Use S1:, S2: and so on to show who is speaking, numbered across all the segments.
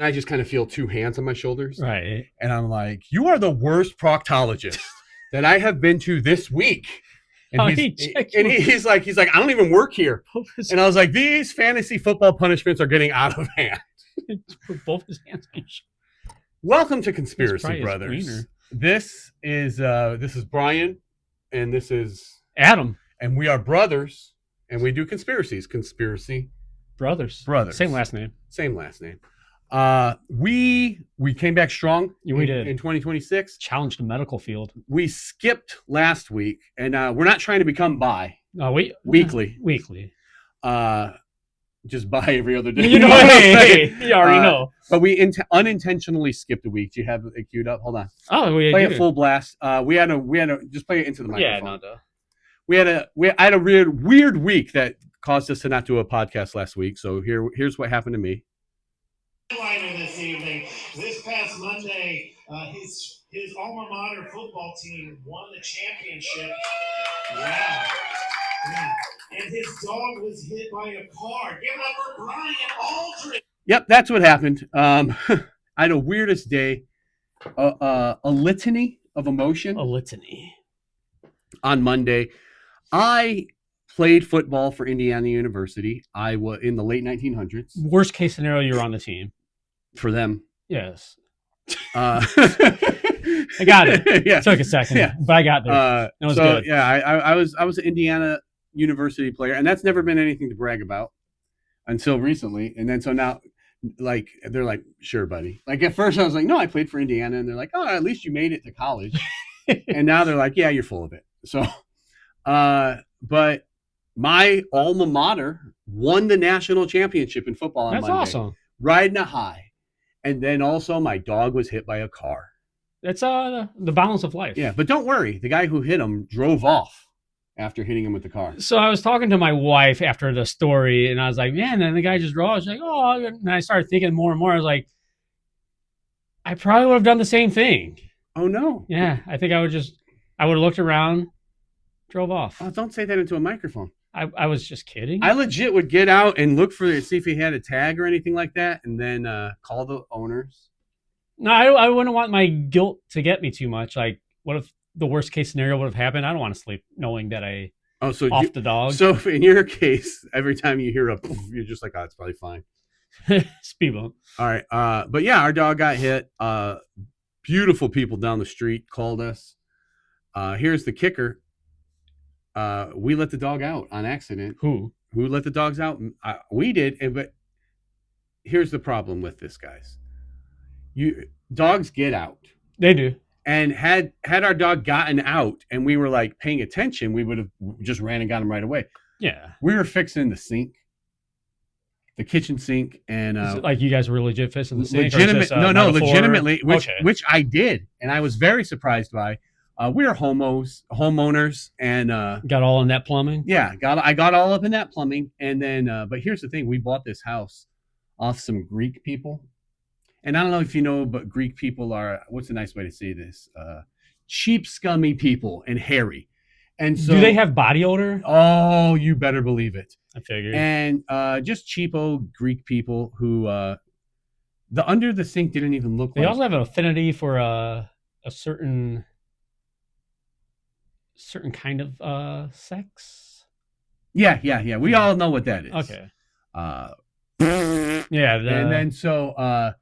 S1: I just kind of feel two hands on my shoulders.
S2: Right.
S1: And I'm like, you are the worst proctologist that I have been to this week. And he's like, I don't even work here. And I was like, these fantasy football punishments are getting out of hand.
S2: Put both his hands on his shoulders.
S1: Welcome to Conspiracy Brothers. This is Brian, and this is
S2: Adam,
S1: and we are brothers, and we do conspiracies. Conspiracy
S2: brothers. Same last name.
S1: We came back strong.
S2: We did
S1: in 2026.
S2: Challenged the medical field.
S1: We skipped last week, and we're not trying to become weekly. Just by every other day.
S2: You already know.
S1: But we unintentionally skipped a week. Do you have it queued up? Hold on.
S2: Oh,
S1: play it full blast. We had a just play it into the microphone.
S2: Yeah,
S1: I had a weird week that caused us to not do a podcast last week. So here's what happened to me.
S3: This evening, this past Monday, his alma mater football team won the championship. Wow. And his dog was hit by a car. Give it up for Brian Aldridge.
S1: Yep, that's what happened. I had a weirdest day. A litany of emotion.
S2: A litany.
S1: On Monday. I played football for Indiana University. I was in the late 1900s.
S2: Worst case scenario, you were on the team.
S1: For them.
S2: Yes. I got it. Yeah. It took a second, but I got there. It was good.
S1: Yeah, I was an Indiana University player, and that's never been anything to brag about until recently. And then so now, like, they're like, sure, buddy. Like at first I was like, no, I played for Indiana, and they're like, oh, at least you made it to college. And now they're like, yeah, you're full of it. So, but my alma mater won the national championship in football on
S2: Monday. That's awesome.
S1: Riding a high. And then also my dog was hit by a car.
S2: That's the balance of life.
S1: Yeah, but don't worry. The guy who hit him drove off after hitting him with the car.
S2: So I was talking to my wife after the story, and I was like, man, then the guy just drove. She's like, oh, and I started thinking more and more. I was like, I probably would have done the same thing.
S1: Oh, no.
S2: Yeah, I think I would have looked around, drove off.
S1: Oh, don't say that into a microphone.
S2: I was just kidding.
S1: I legit would get out and look for it, see if he had a tag or anything like that, and then call the owners.
S2: No, I wouldn't want my guilt to get me too much. Like, what if the worst case scenario would have happened? I don't want to sleep knowing that I the dog.
S1: So in your case, every time you hear a poof, you're just like, oh, it's probably fine.
S2: Speed bump.
S1: All right. But yeah, our dog got hit. Beautiful people down the street called us. Here's the kicker. We let the dog out on accident.
S2: Who
S1: let the dogs out? We did. But here's the problem with this, guys. Dogs get out.
S2: They do.
S1: And had our dog gotten out and we were like paying attention, we would have just ran and got him right away.
S2: Yeah.
S1: We were fixing the sink, the kitchen sink, and
S2: is it like you guys were legit fixing the sink.
S1: Legitimately, which I did, and I was very surprised by. We are homeowners, and
S2: got all in that plumbing.
S1: Yeah, I got all up in that plumbing, and then. But here's the thing: we bought this house off some Greek people, and I don't know if you know, but Greek people are what's a nice way to say this? Cheap, scummy people, and hairy. And so,
S2: do they have body odor?
S1: Oh, you better believe it.
S2: I figured.
S1: And just cheapo Greek people who the under the sink didn't even look.
S2: They also have an affinity for a certain kind of sex.
S1: Yeah. We all know what that is.
S2: Okay.
S1: Yeah. And then so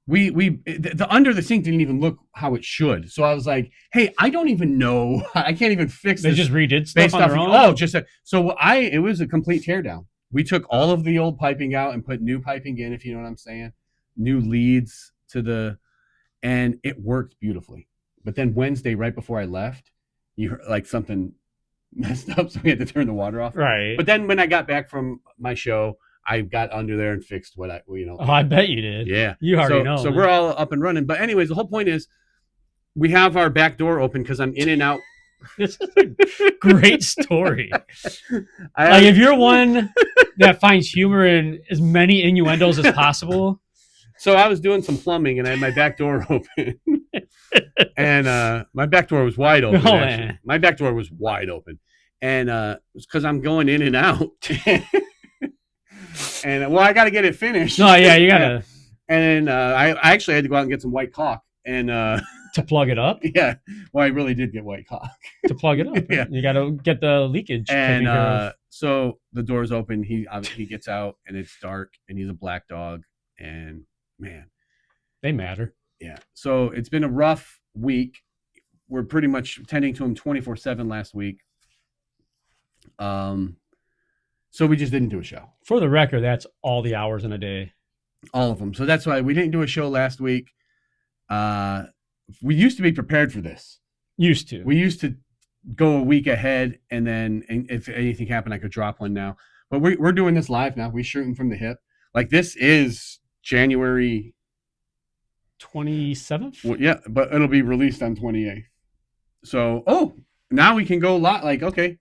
S1: the under the sink didn't even look how it should. So I was like, hey, I don't even know. I can't even fix this.
S2: They just redid stuff on their own?
S1: It was a complete teardown. We took all of the old piping out and put new piping in, if you know what I'm saying. New leads and it worked beautifully. But then Wednesday, right before I left, you heard like something messed up, so we had to turn the water off.
S2: Right.
S1: But then when I got back from my show, I got under there and fixed what
S2: Oh, I bet you did.
S1: Yeah.
S2: You already know.
S1: So we're all up and running. But anyways, the whole point is we have our back door open because I'm in and out.
S2: This is a great story. If you're one that finds humor in as many innuendos as possible.
S1: So I was doing some plumbing and I had my back door open. And my back door was wide open. Man. My back door was wide open. And it's because I'm going in and out. And I got to get it finished.
S2: No, yeah, you got to.
S1: And I actually had to go out and get some white caulk. And
S2: To plug it up?
S1: yeah, well, I really did get white caulk.
S2: To plug it up.
S1: Yeah.
S2: You got to get the leakage taken
S1: And
S2: care of.
S1: so the door's open. He gets out, and it's dark, and he's a black dog. And man,
S2: They matter.
S1: yeah. So it's been a rough week. We're pretty much tending to him 24/7 last week. So we just didn't do a show.
S2: For the record, that's all the hours in a day.
S1: All of them. So that's why we didn't do a show last week. We used to be prepared for this.
S2: Used to.
S1: We used to go a week ahead, and then if anything happened, I could drop one now. But we're doing this live now. We're shooting from the hip. Like, this is January
S2: 27th?
S1: Well, yeah, but it'll be released on 28th. So, now we can go live. Like, okay.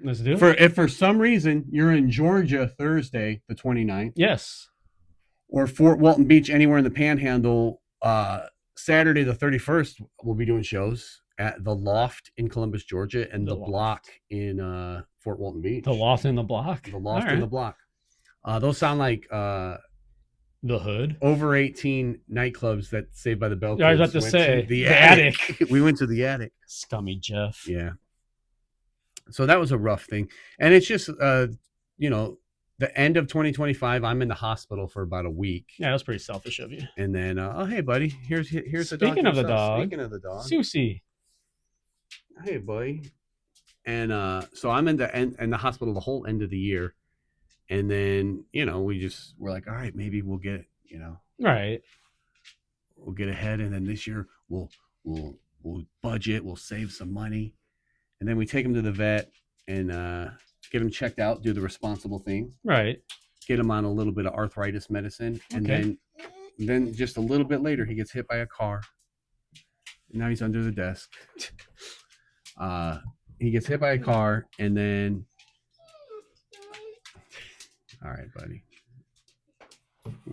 S2: Let's do it.
S1: If for some reason you're in Georgia Thursday, the 29th,
S2: Yes.
S1: or Fort Walton Beach, anywhere in the Panhandle, Saturday the 31st, we'll be doing shows at the Loft in Columbus, Georgia, and the Block in Fort Walton Beach.
S2: The Loft in the Block.
S1: The Loft in the Block. Those sound like
S2: the Hood.
S1: over 18 nightclubs that Saved by the Bell.
S2: Yeah, I was about to
S1: went
S2: say
S1: the attic. We went to the attic.
S2: Scummy Jeff.
S1: Yeah. So that was a rough thing, and it's just the end of 2025. I'm in the hospital for about a week.
S2: Yeah, that's pretty selfish of you.
S1: And then, hey, buddy, here's the dog.
S2: Speaking of the dog.
S1: Speaking of the dog,
S2: Susie.
S1: Hey, buddy. And so I'm in the hospital the whole end of the year, and then we're like, all right, maybe we'll get
S2: Right.
S1: we'll get ahead, and then this year we'll budget, we'll save some money, and then we take him to the vet and get him checked out, do the responsible thing.
S2: Right.
S1: Get him on a little bit of arthritis medicine, and then just a little bit later, he gets hit by a car. Now he's under the desk. He gets hit by a car, and then, all right, buddy,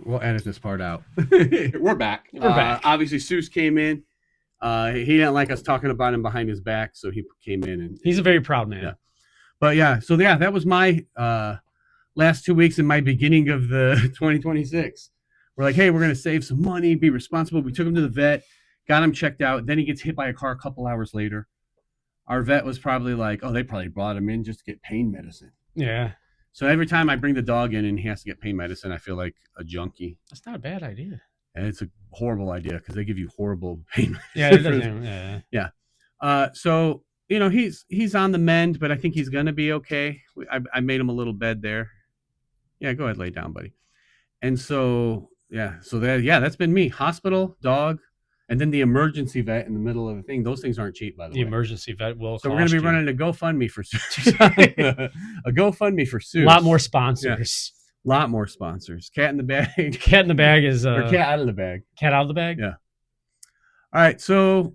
S1: we'll edit this part out. We're back.
S2: We're back.
S1: Obviously, Seuss came in. He didn't like us talking about him behind his back, so he came in, and
S2: he's a very proud man.
S1: Yeah. But yeah, so yeah, that was my last 2 weeks in my beginning of the 2026. We're like, hey, we're gonna save some money, be responsible. We took him to the vet, got him checked out. Then he gets hit by a car a couple hours later. Our vet was probably like, they probably brought him in just to get pain medicine.
S2: Yeah.
S1: So every time I bring the dog in and he has to get pain medicine, I feel like a junkie.
S2: That's not a bad idea.
S1: And it's a horrible idea because they give you horrible pain medicine.
S2: Yeah, it doesn't.
S1: Yeah. So he's on the mend, but I think he's gonna be okay. I made him a little bed there. Yeah, go ahead, lay down, buddy. And so that's been me. Hospital, dog, and then the emergency vet in the middle of the thing. Those things aren't cheap, by the way.
S2: The emergency vet will.
S1: So we're gonna be running a GoFundMe for Seuss. A GoFundMe for Seuss.
S2: A lot more sponsors.
S1: Yeah. Lot more sponsors. Cat in the bag.
S2: Cat in the bag is
S1: or cat out of the bag.
S2: Cat out of the bag.
S1: Yeah. All right, so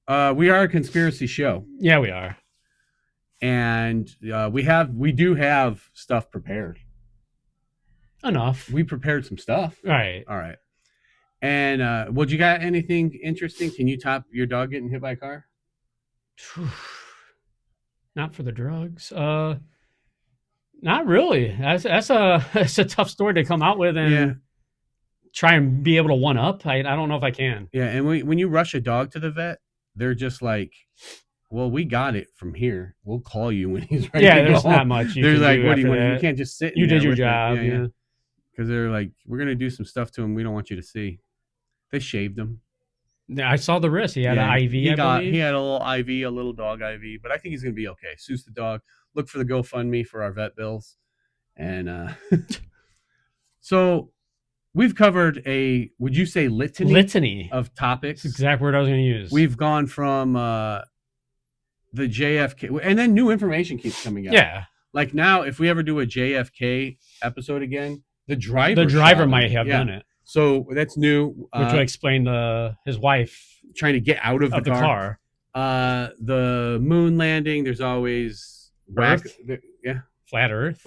S1: we are a conspiracy show.
S2: Yeah, we are.
S1: And we do have stuff prepared.
S2: Enough.
S1: We prepared some stuff.
S2: Right.
S1: All right. And you got anything interesting? Can you top your dog getting hit by a car?
S2: Not for the drugs. Not really. That's a tough story to come out with and try and be able to one up. I don't know if I can.
S1: Yeah, and when you rush a dog to the vet, they're just like, well, we got it from here. We'll call you when he's ready to go
S2: there's
S1: home.
S2: not much you
S1: They're
S2: can
S1: like,
S2: do
S1: what do you
S2: after
S1: want?
S2: that.
S1: You can't just sit.
S2: You did your job. Yeah.
S1: Because they're like, we're going to do some stuff to him we don't want you to see. They shaved him.
S2: I saw the wrist. He had an IV.
S1: He had a little IV, a little dog IV, but I think he's going to be okay. Seuss the dog. Look for the GoFundMe for our vet bills. And so we've covered would you say litany of topics?
S2: That's the exact word I was going to use.
S1: We've gone from the JFK, and then new information keeps coming out.
S2: Yeah.
S1: Like now, if we ever do a JFK episode again, the driver
S2: might have done it.
S1: So that's new.
S2: Which would explain his wife
S1: trying to get out of the car. The moon landing, there's always
S2: Earth?
S1: Flat Earth.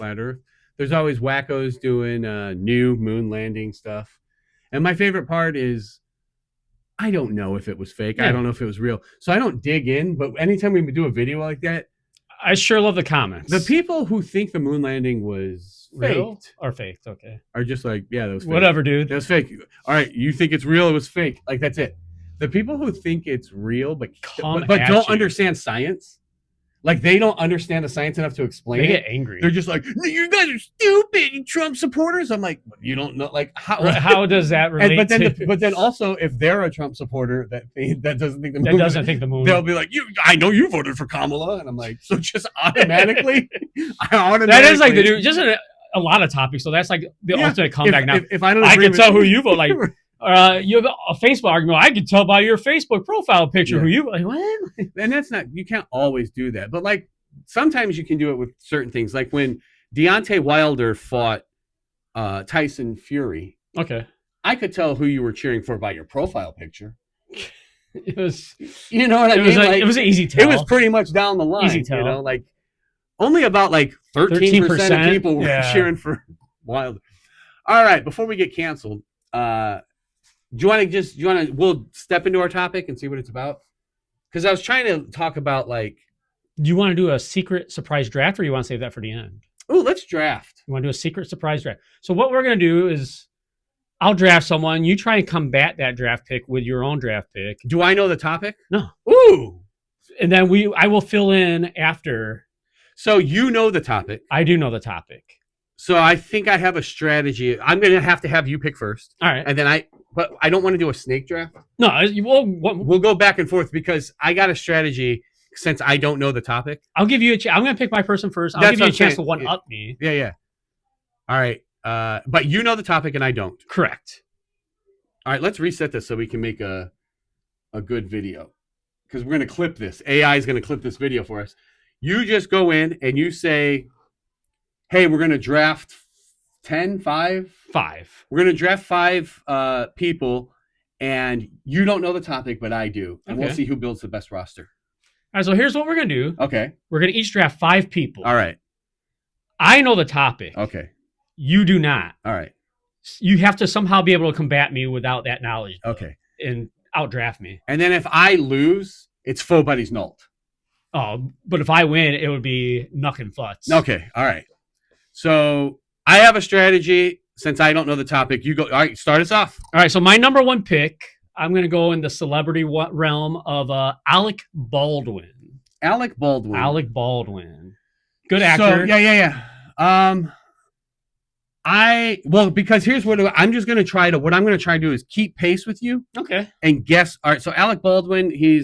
S1: There's always wackos doing new moon landing stuff. And my favorite part is I don't know if it was fake.
S2: Yeah.
S1: I don't know if it was real. So I don't dig in, but anytime we do a video like that,
S2: I sure love the comments.
S1: The people who think the moon landing was
S2: real
S1: faked
S2: or faked, okay.
S1: are just like, yeah, that was fake.
S2: Whatever, dude.
S1: That was fake. All right, you think it's real, it was fake. Like, that's it. The people who think it's real but don't understand science, like they don't understand the science enough to explain
S2: they
S1: it.
S2: get angry.
S1: They're just like, you guys are stupid, you Trump supporters. I'm like, you don't know, like
S2: how does that relate?
S1: But then also, if they're a Trump supporter that doesn't think the moon, they'll be like, I know you voted for Kamala, and I'm like, so just automatically,
S2: that is like the new, just a lot of topics. So that's like the ultimate comeback. Now,
S1: if I don't,
S2: I can tell who you vote. Like, you have a Facebook argument. I can tell by your Facebook profile picture who you like. What?
S1: And that's not. You can't always do that, but like sometimes you can do it with certain things. Like when Deontay Wilder fought Tyson Fury.
S2: Okay,
S1: I could tell who you were cheering for by your profile picture.
S2: It was,
S1: you know what I mean?
S2: It was an easy tell.
S1: It was pretty much down the line.
S2: Easy tell.
S1: You know, like only about like 13% of people were cheering for Wilder. All right, before we get canceled, we'll step into our topic and see what it's about? Because I was trying to talk about like,
S2: do you want to do a secret surprise draft or you want to save that for the end?
S1: Oh, let's draft.
S2: You want to do a secret surprise draft? So what we're going to do is I'll draft someone. You try and combat that draft pick with your own draft pick.
S1: Do I know the topic?
S2: No.
S1: Ooh.
S2: And then I will fill in after.
S1: So you know the topic.
S2: I do know the topic.
S1: So I think I have a strategy. I'm going to have you pick first.
S2: All right.
S1: And then but I don't want to do a snake draft.
S2: No,
S1: we'll go back and forth because I got a strategy since I don't know the topic.
S2: I'll give you a chance. I'm going to pick my person first. I'll give you a chance to one-up me.
S1: Yeah. All right. But you know the topic and I don't.
S2: Correct.
S1: All right, let's reset this so we can make a good video. Because we're going to clip this. AI is going to clip this video for us. You just go in and you say, hey, we're going to draft 5. We're going to draft 5 people, and you don't know the topic, but I do. And we'll see who builds the best roster.
S2: All right, so here's what we're going to do.
S1: Okay.
S2: We're going to each draft 5 people.
S1: All right.
S2: I know the topic.
S1: Okay.
S2: You do not.
S1: All right.
S2: You have to somehow be able to combat me without that knowledge.
S1: Okay.
S2: And outdraft me.
S1: And then if I lose, it's faux buddies nulled.
S2: Oh, but if I win, it would be knuck and futz.
S1: Okay. All right. So I have a strategy. Since I don't know the topic, you go. All right, start us off.
S2: All right. So my number 1 pick, I'm going to go in the celebrity realm of Alec Baldwin.
S1: Alec Baldwin.
S2: Good actor.
S1: So, yeah. Because here's what I'm going to try to do is keep pace with you.
S2: Okay.
S1: And guess. All right. So Alec Baldwin, he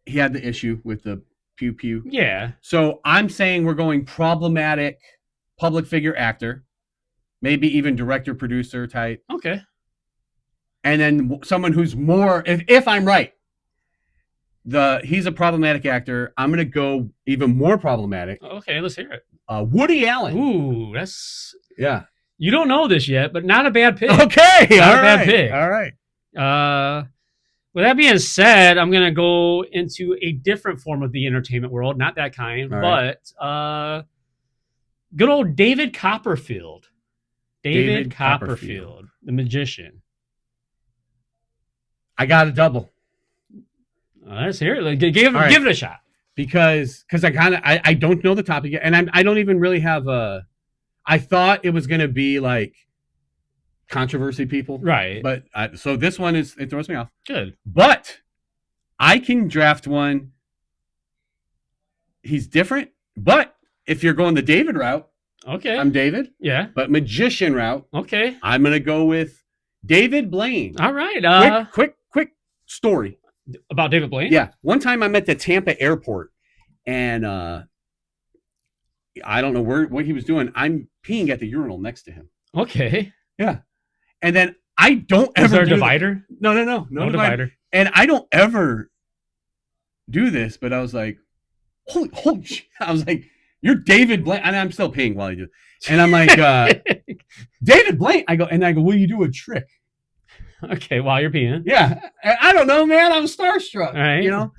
S1: had the issue with the pew pew.
S2: Yeah.
S1: So I'm saying we're going problematic public figure actor, maybe even director producer type.
S2: Okay.
S1: And then someone who's more, if I'm right, he's a problematic actor. I'm going to go even more problematic.
S2: Okay, let's hear it.
S1: Woody Allen.
S2: Ooh, that's...
S1: Yeah.
S2: You don't know this yet, but not a bad pick.
S1: Okay.
S2: Not a bad pick.
S1: All right.
S2: With that being said, I'm going to go into a different form of the entertainment world. Not that kind, but good old David Copperfield. David Copperfield, the magician.
S1: I got a double.
S2: Let's hear it. Give it a shot.
S1: Because I don't know the topic yet, and I don't even really have a. I thought it was going to be like controversy people,
S2: right?
S1: But so this one it throws me off.
S2: Good,
S1: but I can draft one. He's different, but if you're going the David route,
S2: okay,
S1: I'm David.
S2: Yeah,
S1: but magician route,
S2: okay,
S1: I'm going to go with David Blaine.
S2: All right,
S1: quick story.
S2: About David Blaine?
S1: Yeah. One time I'm at the Tampa airport and I don't know what he was doing. I'm peeing at the urinal next to him.
S2: Okay.
S1: Yeah. And then I don't ever.
S2: Is there a divider?
S1: No divider. And I don't ever do this, but I was like, holy shit. I was like, you're David Blaine. And I'm still peeing while I do it. And I'm like, David Blaine. I go, will you do a trick?
S2: Okay, while you're peeing.
S1: Yeah. I don't know, man. I'm starstruck.
S2: All right.
S1: You know?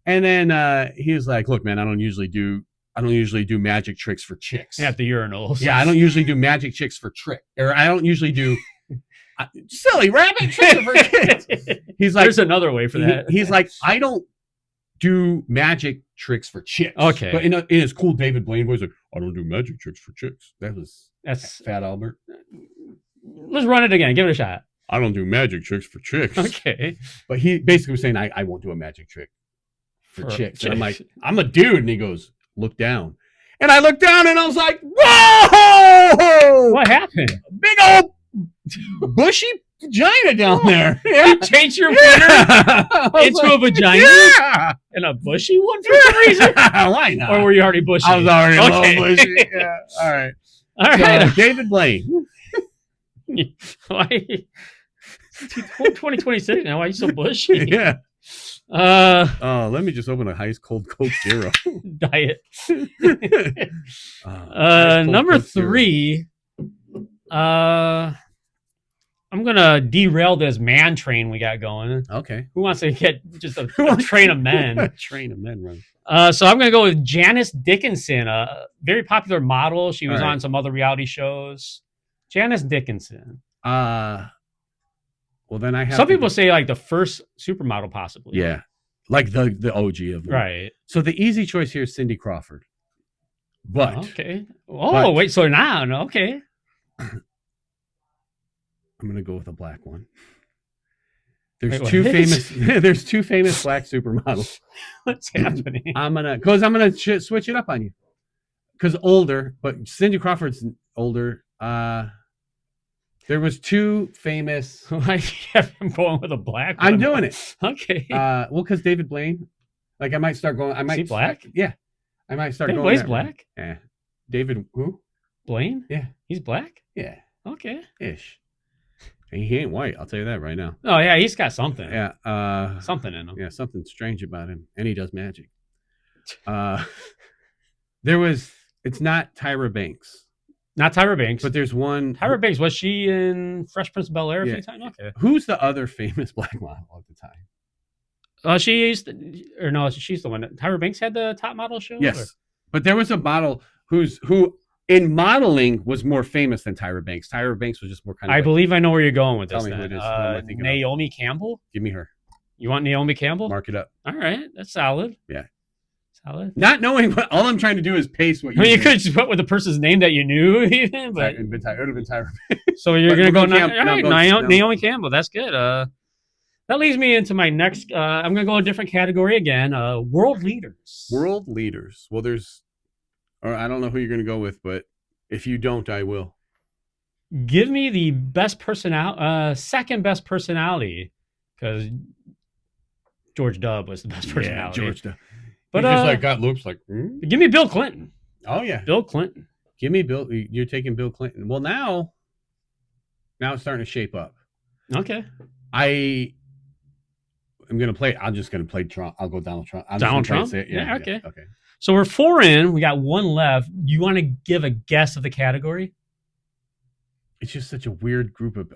S1: And then he was like, look, man, I don't usually do magic tricks for chicks.
S2: At the urinals.
S1: Yeah, I don't usually do magic tricks for I don't usually do silly rabbit tricks for kids. He's like,
S2: there's another way for that.
S1: He's like, I don't do magic tricks for chicks.
S2: Okay.
S1: But in his cool David Blaine voice, like, I don't do magic tricks for chicks. That's Fat Albert.
S2: Let's run it again. Give it a shot.
S1: I don't do magic tricks for chicks.
S2: Okay.
S1: But he basically was saying, I won't do a magic trick for chicks. And I'm like, I'm a dude. And he goes, look down. And I looked down and I was like, whoa!
S2: What happened?
S1: Big old bushy vagina down there. Yeah.
S2: You changed your winner into a vagina?
S1: Yeah.
S2: And a bushy one for some reason?
S1: Why not?
S2: Or were you already bushy?
S1: I was already a
S2: Okay.
S1: little bushy. Yeah. All right.
S2: All right.
S1: So, David Blaine.
S2: Why? 2026 now. Why are you so bushy?
S1: Yeah. Let me just open a ice cold Coke Zero.
S2: Diet.
S1: Ice cold
S2: Number
S1: Coke Zero.
S2: 3. I'm gonna derail this man train we got going.
S1: Okay.
S2: Who wants to get just a train of men?
S1: Train of men run.
S2: So I'm gonna go with Janice Dickinson, a very popular model. She was
S1: All right.
S2: on some other reality shows. Janice Dickinson.
S1: Well, then I have
S2: Some
S1: to
S2: people
S1: go-
S2: say like the first supermodel, possibly.
S1: yeah, like the OG of them.
S2: Right.
S1: So the easy choice here is Cindy Crawford. But
S2: Okay. Oh,
S1: but-
S2: wait. So now, no, okay.
S1: I'm gonna go with a black one. There's
S2: Wait,
S1: two
S2: what?
S1: famous. There's two famous black supermodels.
S2: What's happening?
S1: I'm gonna switch it up on you. Because older, but Cindy Crawford's older. There was two famous.
S2: Why I'm going with a black one?
S1: I'm doing it.
S2: Okay.
S1: Well, because David Blaine. Like I might start going. I might.
S2: he black?
S1: Yeah, I might start
S2: David
S1: going.
S2: Blaine's
S1: that way.
S2: black?
S1: Yeah. David who?
S2: Blaine?
S1: Yeah.
S2: He's black?
S1: Yeah.
S2: Okay.
S1: Ish. He ain't white. I'll tell you that right now.
S2: Oh, yeah. He's got something.
S1: Yeah.
S2: Something in him.
S1: Yeah, something strange about him, and he does magic. There was. It's not Tyra Banks,
S2: Not Tyra Banks.
S1: but there's one.
S2: Tyra Banks, was she in Fresh Prince of Bel-Air a
S1: Yeah.
S2: few times? Okay.
S1: Who's the other famous black model at the time?
S2: She's the one. Tyra Banks had the top model show?
S1: Yes,
S2: Or-
S1: but there was a model who in modeling was more famous than Tyra Banks. Tyra Banks was just more kind of.
S2: I
S1: like,
S2: believe I know where you're going with
S1: Tell
S2: this.
S1: me who
S2: Then.
S1: it is. Who am I thinking of?
S2: Naomi Campbell?
S1: Give me her.
S2: You want Naomi Campbell?
S1: Mark it up.
S2: All right. That's solid.
S1: Yeah.
S2: Solid.
S1: Not knowing what all I'm trying to do is pace what
S2: I mean, you
S1: think.
S2: could just put with the person's name that you knew, even, but
S1: It would have been Tyra.
S2: so you're
S1: But
S2: gonna go
S1: Naomi Campbell-
S2: all right,
S1: no,
S2: Naomi Campbell. That's good. That leads me into my next. I'm gonna go a different category again. World leaders.
S1: World leaders. Well, or I don't know who you're going to go with, but if you don't, I will.
S2: Give me the best second best personality, because George W. was the best personality.
S1: Yeah, George.
S2: But
S1: He's just like got looks like.
S2: give me Bill Clinton.
S1: Oh yeah,
S2: Bill Clinton.
S1: give me Bill. You're taking Bill Clinton. Well, now it's starting to shape up.
S2: Okay.
S1: I'm gonna play. I'm just gonna play Trump. I'll go Donald Trump. I'm just
S2: Donald
S1: gonna
S2: Trump?
S1: play it.
S2: Yeah, okay.
S1: Okay.
S2: So we're 4 in. We got 1 left. You want to give a guess of the category?
S1: It's just such a weird group of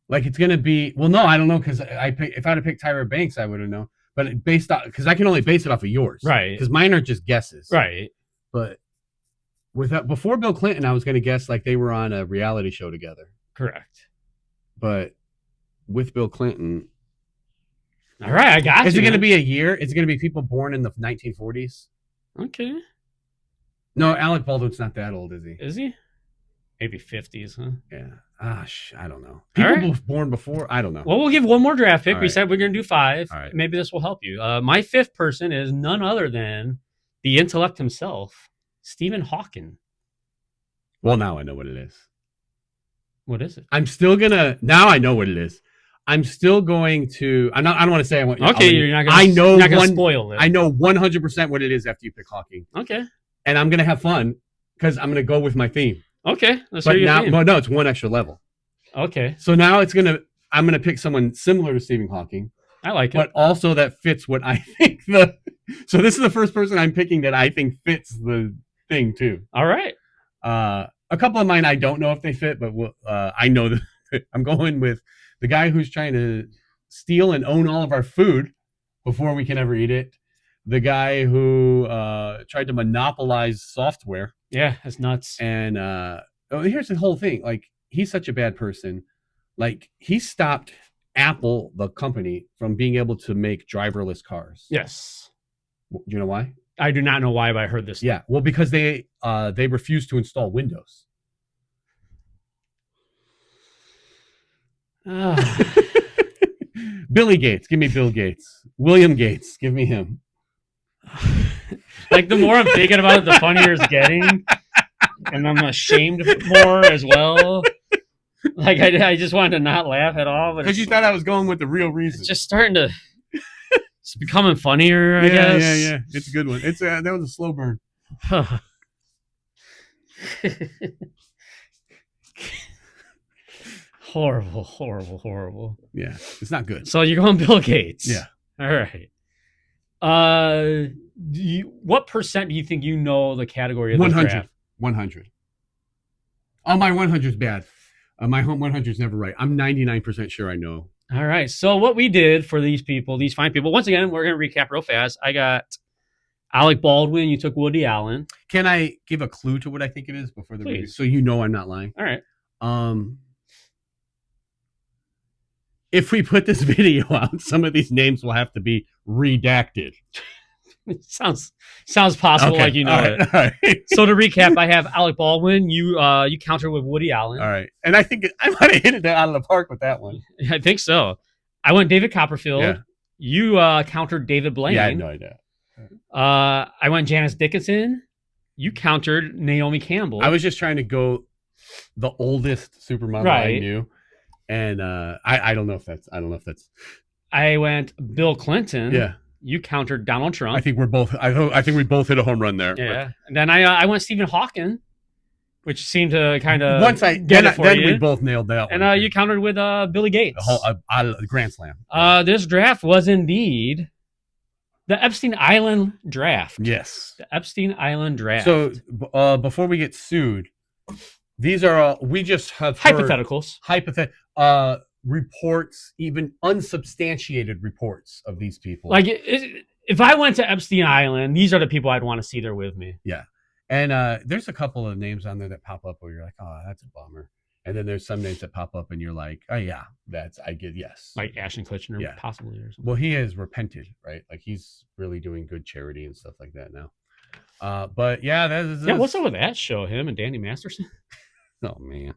S1: like it's gonna be. Well, no, I don't know because if I'd have picked Tyra Banks, I would have known. But based on because I can only base it off of yours,
S2: Right.
S1: Because mine are just guesses,
S2: Right.
S1: But before Bill Clinton, I was gonna guess like they were on a reality show together.
S2: Correct.
S1: But with Bill Clinton,
S2: All right, I got you.
S1: is it going to
S2: man.
S1: be a year? Is it going to be people born in the 1940s?
S2: Okay.
S1: No, Alec Baldwin's not that old, is he?
S2: Is he? Maybe 50s, huh?
S1: Yeah. I don't know. People
S2: right.
S1: born before? I don't know.
S2: Well, we'll give one more draft pick.
S1: All
S2: We
S1: right.
S2: said we're going to do 5.
S1: All right.
S2: Maybe this will help you. My 5th person is none other than the intellect himself, Stephen Hawking.
S1: Well, now I know what it is.
S2: What is it?
S1: I'm still going to. Now I know what it is. I'm still going to. I don't want to say I want.
S2: Okay, you're not going to.
S1: I know
S2: you're not going to spoil it.
S1: I know 100% what it is after you pick Hawking,
S2: Okay.
S1: and I'm going to have fun because I'm going to go with my theme.
S2: Okay. Let's
S1: But
S2: hear your
S1: now,
S2: theme.
S1: well, no, it's one extra level.
S2: Okay.
S1: So now I'm going to pick someone similar to Stephen Hawking,
S2: I like it.
S1: but also that fits what I think so this is the first person I'm picking that I think fits the thing too.
S2: All right.
S1: A couple of mine I don't know if they fit, but I know that I'm going with the guy who's trying to steal and own all of our food before we can ever eat it. The guy who tried to monopolize software.
S2: Yeah, that's nuts.
S1: And here's the whole thing. Like, he's such a bad person. Like, he stopped Apple, the company, from being able to make driverless cars.
S2: Yes.
S1: Do you know why?
S2: I do not know why, but I heard this.
S1: Yeah, well, because they refuse to install Windows. Billy Gates, give me Bill Gates. William Gates, give me him.
S2: Like the more I'm thinking about it, the funnier it's getting, and I'm ashamed more as well. Like I just wanted to not laugh at all, but
S1: Because you thought I was going with the real reason.
S2: it's just starting to. It's becoming funnier, I guess.
S1: Yeah. It's a good one. It's that was a slow burn.
S2: Horrible.
S1: Yeah, it's not good.
S2: So you're going Bill Gates.
S1: Yeah.
S2: All right. What percent do you think you know the category of
S1: 100. 100. Oh, my 100 is bad. My home 100 is never right. I'm 99% sure I know.
S2: All right. So what we did for these people, these fine people, once again, we're going to recap real fast. I got Alec Baldwin. You took Woody Allen.
S1: Can I give a clue to what I think it is before the review?
S2: Please.
S1: So you know I'm not lying.
S2: All right.
S1: If we put this video out, some of these names will have to be redacted.
S2: Sounds possible,
S1: Okay.
S2: like you know
S1: All right.
S2: it.
S1: All right.
S2: So to recap, I have Alec Baldwin. You countered with Woody Allen.
S1: All right. And I think I might have hit it out of the park with that one.
S2: I think so. I went David Copperfield.
S1: Yeah.
S2: You countered David Blaine.
S1: Yeah, I had no idea.
S2: I went Janice Dickinson. You countered Naomi Campbell.
S1: I was just trying to go the oldest supermodel I
S2: Right.
S1: knew. And I don't know if that's
S2: I went Bill Clinton.
S1: yeah.
S2: You countered Donald Trump.
S1: I think we both hit a home run there.
S2: Yeah. And then I went Stephen Hawking, which seemed to kind of
S1: Once
S2: get it for
S1: then
S2: you.
S1: we both nailed that one.
S2: And you countered with Billy Gates.
S1: The Grand Slam.
S2: This draft was indeed the Epstein Island draft.
S1: Yes.
S2: The Epstein Island draft.
S1: So before we get sued, these are we just have heard
S2: hypotheticals.
S1: Reports, even unsubstantiated reports of these people.
S2: Like if I went to Epstein Island, these are the people I'd want to see there with me.
S1: Yeah. And there's a couple of names on there that pop up where you're like, oh, that's a bummer. And then there's some names that pop up and you're like, oh yeah, I get yes.
S2: Like Ashton Kutcher,
S1: Yeah.
S2: possibly, or something.
S1: Well, he has repented, right? Like he's really doing good charity and stuff like that now. But yeah, that's
S2: What's up with that show? Him and Danny Masterson.
S1: Oh man.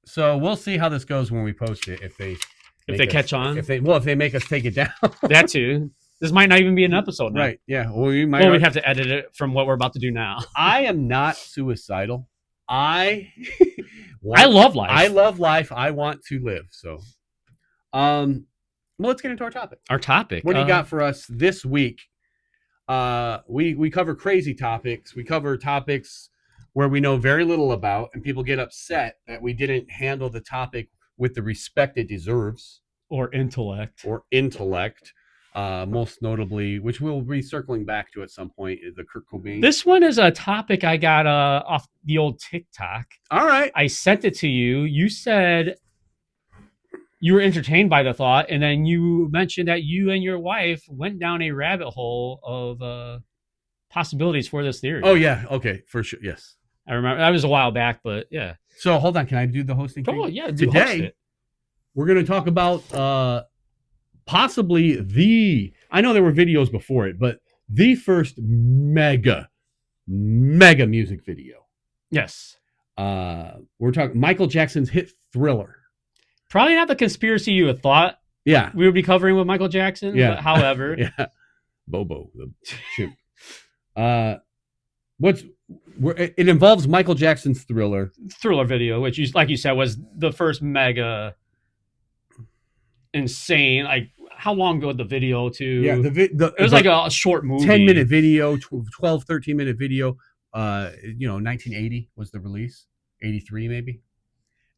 S1: So we'll see how this goes when we post it. If they
S2: catch on.
S1: If they make us take it down.
S2: That too. This might not even be an episode now.
S1: Right. Yeah. Well, we'd
S2: have to edit it from what we're about to do now.
S1: I am not suicidal. I
S2: love life.
S1: I love life. I want to live. So, well, let's get into our topic.
S2: Our topic.
S1: What do you got for us this week? We cover crazy topics. We cover topics where we know very little about, and people get upset that we didn't handle the topic with the respect it deserves.
S2: Or intellect.
S1: Most notably, which we'll be circling back to at some point, is the Kurt Cobain.
S2: This one is a topic I got off the old TikTok.
S1: All right.
S2: I sent it to you. You said you were entertained by the thought, and then you mentioned that you and your wife went down a rabbit hole of possibilities for this theory.
S1: Oh, yeah. Okay. For sure. Yes.
S2: I remember. That was a while back, but yeah.
S1: So hold on. Can I do the hosting thing?
S2: Oh, yeah.
S1: Today, we're going to talk about possibly I know there were videos before it, but the first mega music video.
S2: Yes.
S1: We're talking Michael Jackson's hit Thriller.
S2: Probably not the conspiracy you had thought
S1: Yeah.
S2: we would be covering with Michael Jackson.
S1: Yeah.
S2: But however.
S1: Yeah. Bobo, the chimp. It involves Michael Jackson's Thriller
S2: video, which like you said was the first mega insane. Like how long ago the video to?
S1: Yeah,
S2: it was like a short movie,
S1: 10-minute video, 12, 13-minute video. 1980 was the release, 83 maybe,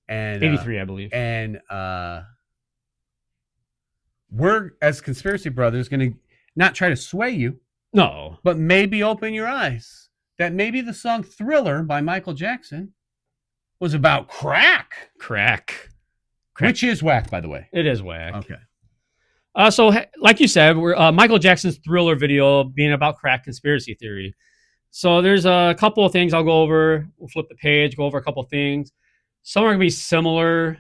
S1: and
S2: 83 I believe.
S1: And we're as conspiracy brothers going to not try to sway you,
S2: no,
S1: but maybe open your eyes. That maybe the song Thriller by Michael Jackson was about crack.
S2: Crack.
S1: Which is whack, by the way.
S2: It is whack.
S1: Okay.
S2: So, like you said, we're Michael Jackson's Thriller video being about crack conspiracy theory. So there's a couple of things I'll go over. We'll flip the page, go over a couple of things. Some are going to be similar,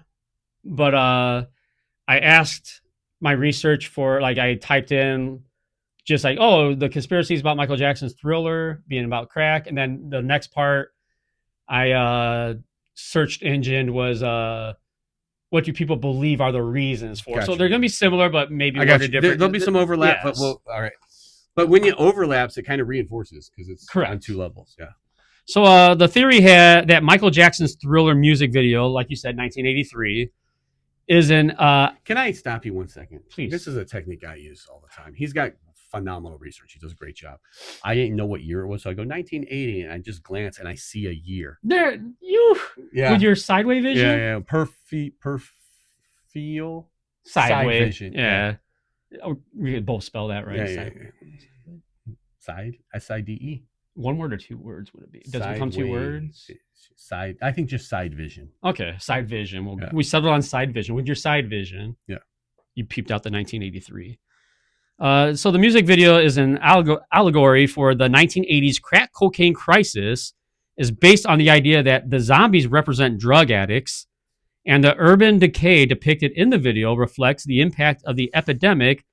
S2: But I asked my research for like I typed in just like, oh, the conspiracies about Michael Jackson's Thriller being about crack, and then the next part I searched engine was what do people believe are the reasons for?
S1: Gotcha.
S2: So they're going to be similar, but maybe
S1: I got you.
S2: different.
S1: There'll be some overlap, but
S2: Yes.
S1: all right. But when it overlaps, it kind of reinforces because it's
S2: Correct.
S1: on two levels. Yeah.
S2: So the theory had that Michael Jackson's Thriller music video, like you said, 1983, is an
S1: Can I stop you 1 second?
S2: Please.
S1: This is a technique I use all the time. He's got phenomenal research. He does a great job. I didn't know what year it was, so I go 1980, and I just glance and I see a year.
S2: there you with your sideway vision.
S1: Yeah. Perfeel.
S2: Sideway
S1: vision.
S2: Yeah. Oh, we could both spell that right.
S1: Yeah. Side. SIDE.
S2: One word or two words would it be? Does it become two words?
S1: Side. I think just side vision.
S2: Okay, side vision. We settled on side vision. With your side vision,
S1: yeah,
S2: you peeped out the 1983. So the music video is an allegory for the 1980s crack cocaine crisis. Is based on the idea that the zombies represent drug addicts, and the urban decay depicted in the video reflects the impact of the epidemic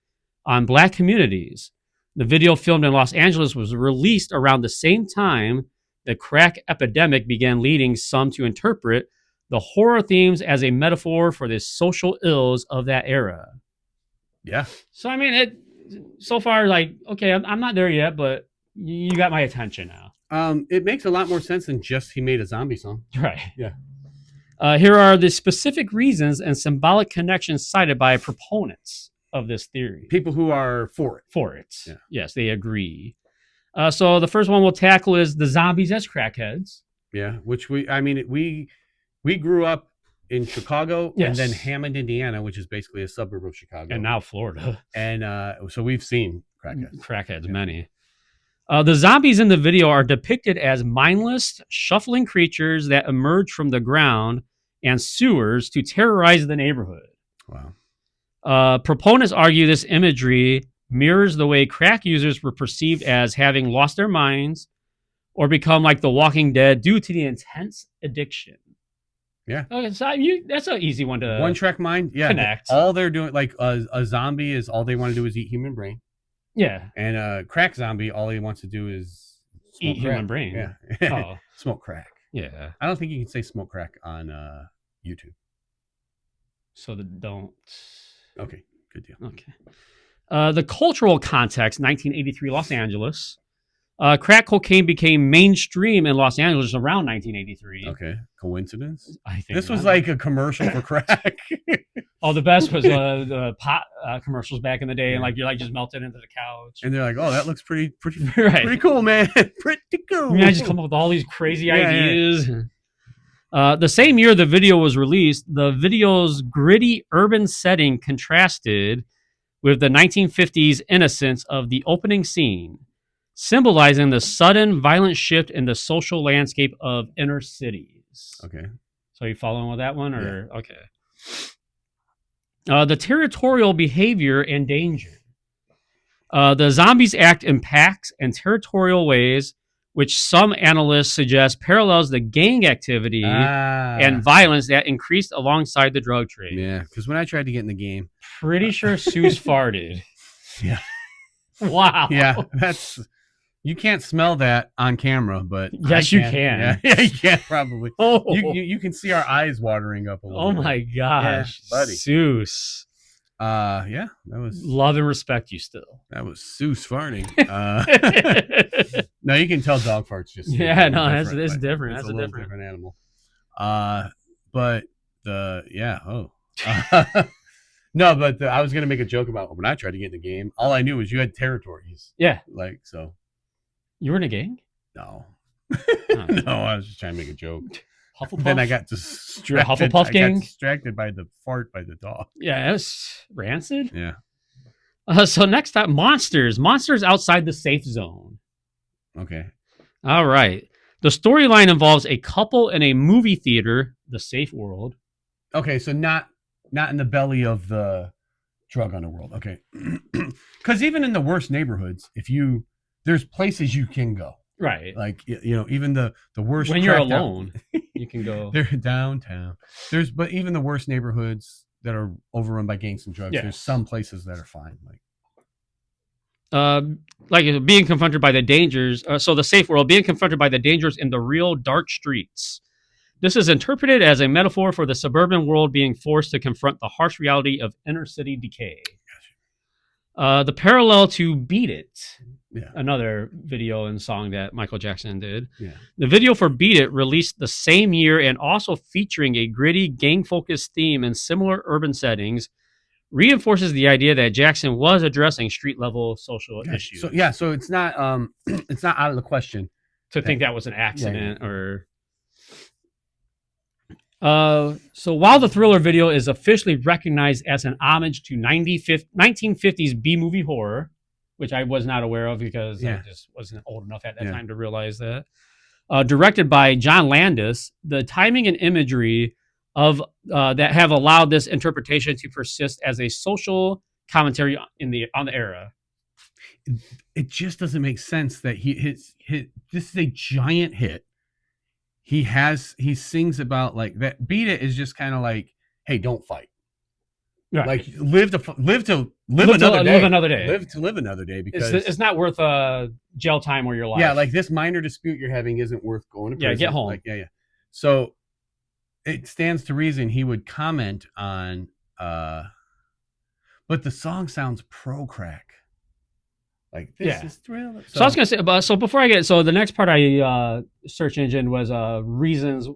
S2: on Black communities. The video, filmed in Los Angeles, was released around the same time the crack epidemic began, leading some to interpret the horror themes as a metaphor for the social ills of that era.
S1: Yeah.
S2: So, I mean, so far, like, okay, I'm not there yet, but you got my attention now.
S1: It makes a lot more sense than just he made a zombie song.
S2: Right.
S1: Yeah.
S2: Here are the specific reasons and symbolic connections cited by proponents of this theory.
S1: People who are for it.
S2: For it.
S1: Yeah.
S2: Yes, they agree. So the first one we'll tackle is the zombies as crackheads.
S1: Yeah, which we grew up in Chicago,
S2: yes,
S1: and then Hammond, Indiana, which is basically a suburb of Chicago.
S2: And now Florida.
S1: And so we've seen crackheads.
S2: Crackheads, yeah. Many. The zombies in the video are depicted as mindless, shuffling creatures that emerge from the ground and sewers to terrorize the neighborhood.
S1: Wow.
S2: Proponents argue this imagery mirrors the way crack users were perceived as having lost their minds or become like the Walking Dead due to the intense addiction.
S1: Yeah.
S2: Okay, so that's an easy one to
S1: one-track mind. Yeah.
S2: Connect.
S1: All they're doing, like a zombie, is all they want to do is eat human brain.
S2: Yeah.
S1: And a crack zombie, all he wants to do is
S2: eat human brain.
S1: Yeah.
S2: Oh.
S1: Smoke crack.
S2: Yeah.
S1: I don't think you can say smoke crack on YouTube.
S2: So don't.
S1: Okay. Good deal.
S2: Okay. The cultural context, 1983 Los Angeles. Crack cocaine became mainstream in Los Angeles around 1983.
S1: Okay. Coincidence?
S2: I think
S1: this was like a commercial for crack.
S2: Oh, the best was the pot commercials back in the day, and like you're like just melted into the couch.
S1: And they're like, "Oh, that looks pretty
S2: right.
S1: Pretty cool, man. Pretty cool."
S2: I mean, I just come up with all these crazy ideas. Yeah. The same year the video was released, the video's gritty urban setting contrasted with the 1950s innocence of the opening scene, symbolizing the sudden violent shift in the social landscape of inner cities.
S1: Okay.
S2: So you following with that one? Or
S1: yeah.
S2: Okay. The territorial behavior and danger. The zombies act in packs and territorial ways, which some analysts suggest parallels the gang activity and violence that increased alongside the drug trade.
S1: Yeah, because when I tried to get in the game...
S2: Pretty sure Suess farted.
S1: Yeah.
S2: Wow.
S1: Yeah, that's... You can't smell that on camera, but...
S2: Yes, you can.
S1: Yeah, you can, probably.
S2: Oh.
S1: You can see our eyes watering up a little bit.
S2: Oh, my gosh.
S1: Yeah, buddy.
S2: Suess.
S1: Yeah, that was...
S2: Love and respect you still.
S1: That was Suess farting. No, you can tell dog farts just...
S2: Yeah, no, it's different.
S1: It's
S2: That's
S1: a
S2: a
S1: different animal.
S2: I
S1: was going to make a joke about when I tried to get in the game. All I knew was you had territories.
S2: Yeah.
S1: Like, so...
S2: You were in a gang?
S1: No.
S2: Oh.
S1: No, I was just trying to make a joke.
S2: Hufflepuff?
S1: Then I got distracted.
S2: Hufflepuff gang?
S1: I got distracted by the fart by the dog.
S2: Yeah, it was rancid.
S1: Yeah.
S2: So next up, monsters. Monsters outside the safe zone.
S1: Okay.
S2: All right. The storyline involves a couple in a movie theater, the safe world.
S1: Okay, so not in the belly of the drug underworld. Okay. Because even in the worst neighborhoods, there's places you can go.
S2: Right.
S1: Like even the worst.
S2: When you're
S1: cracked out-
S2: alone, you can go.
S1: They're downtown. But even the worst neighborhoods that are overrun by gangs and drugs.
S2: Yes.
S1: There's some places that are fine.
S2: Like being confronted by the dangers. So the safe world, being confronted by the dangers in the real dark streets. This is interpreted as a metaphor for the suburban world being forced to confront the harsh reality of inner city decay. The parallel to Beat It, another video and song that Michael Jackson did.
S1: Yeah.
S2: The video for Beat It, released the same year and also featuring a gritty gang-focused theme in similar urban settings, reinforces the idea that Jackson was addressing street-level social issues.
S1: So it's not out of the question
S2: to think that was an accident or... So while the Thriller video is officially recognized as an homage to 1950s B-movie horror, which I was not aware of because I just wasn't old enough at that time to realize that, directed by John Landis, the timing and imagery of that have allowed this interpretation to persist as a social commentary on the era.
S1: It just doesn't make sense that this is a giant hit. He sings about like that. Beat It is just kind of like, hey, don't fight. Right. Like live another day. Live another day because
S2: it's not worth jail time or your life.
S1: Yeah, like this minor dispute you're having isn't worth going to prison.
S2: Yeah, get home.
S1: Like, yeah. So it stands to reason he would comment on but the song sounds pro crack. Like this is Thriller.
S2: So I was gonna say, so before I get, so the next part I search engine was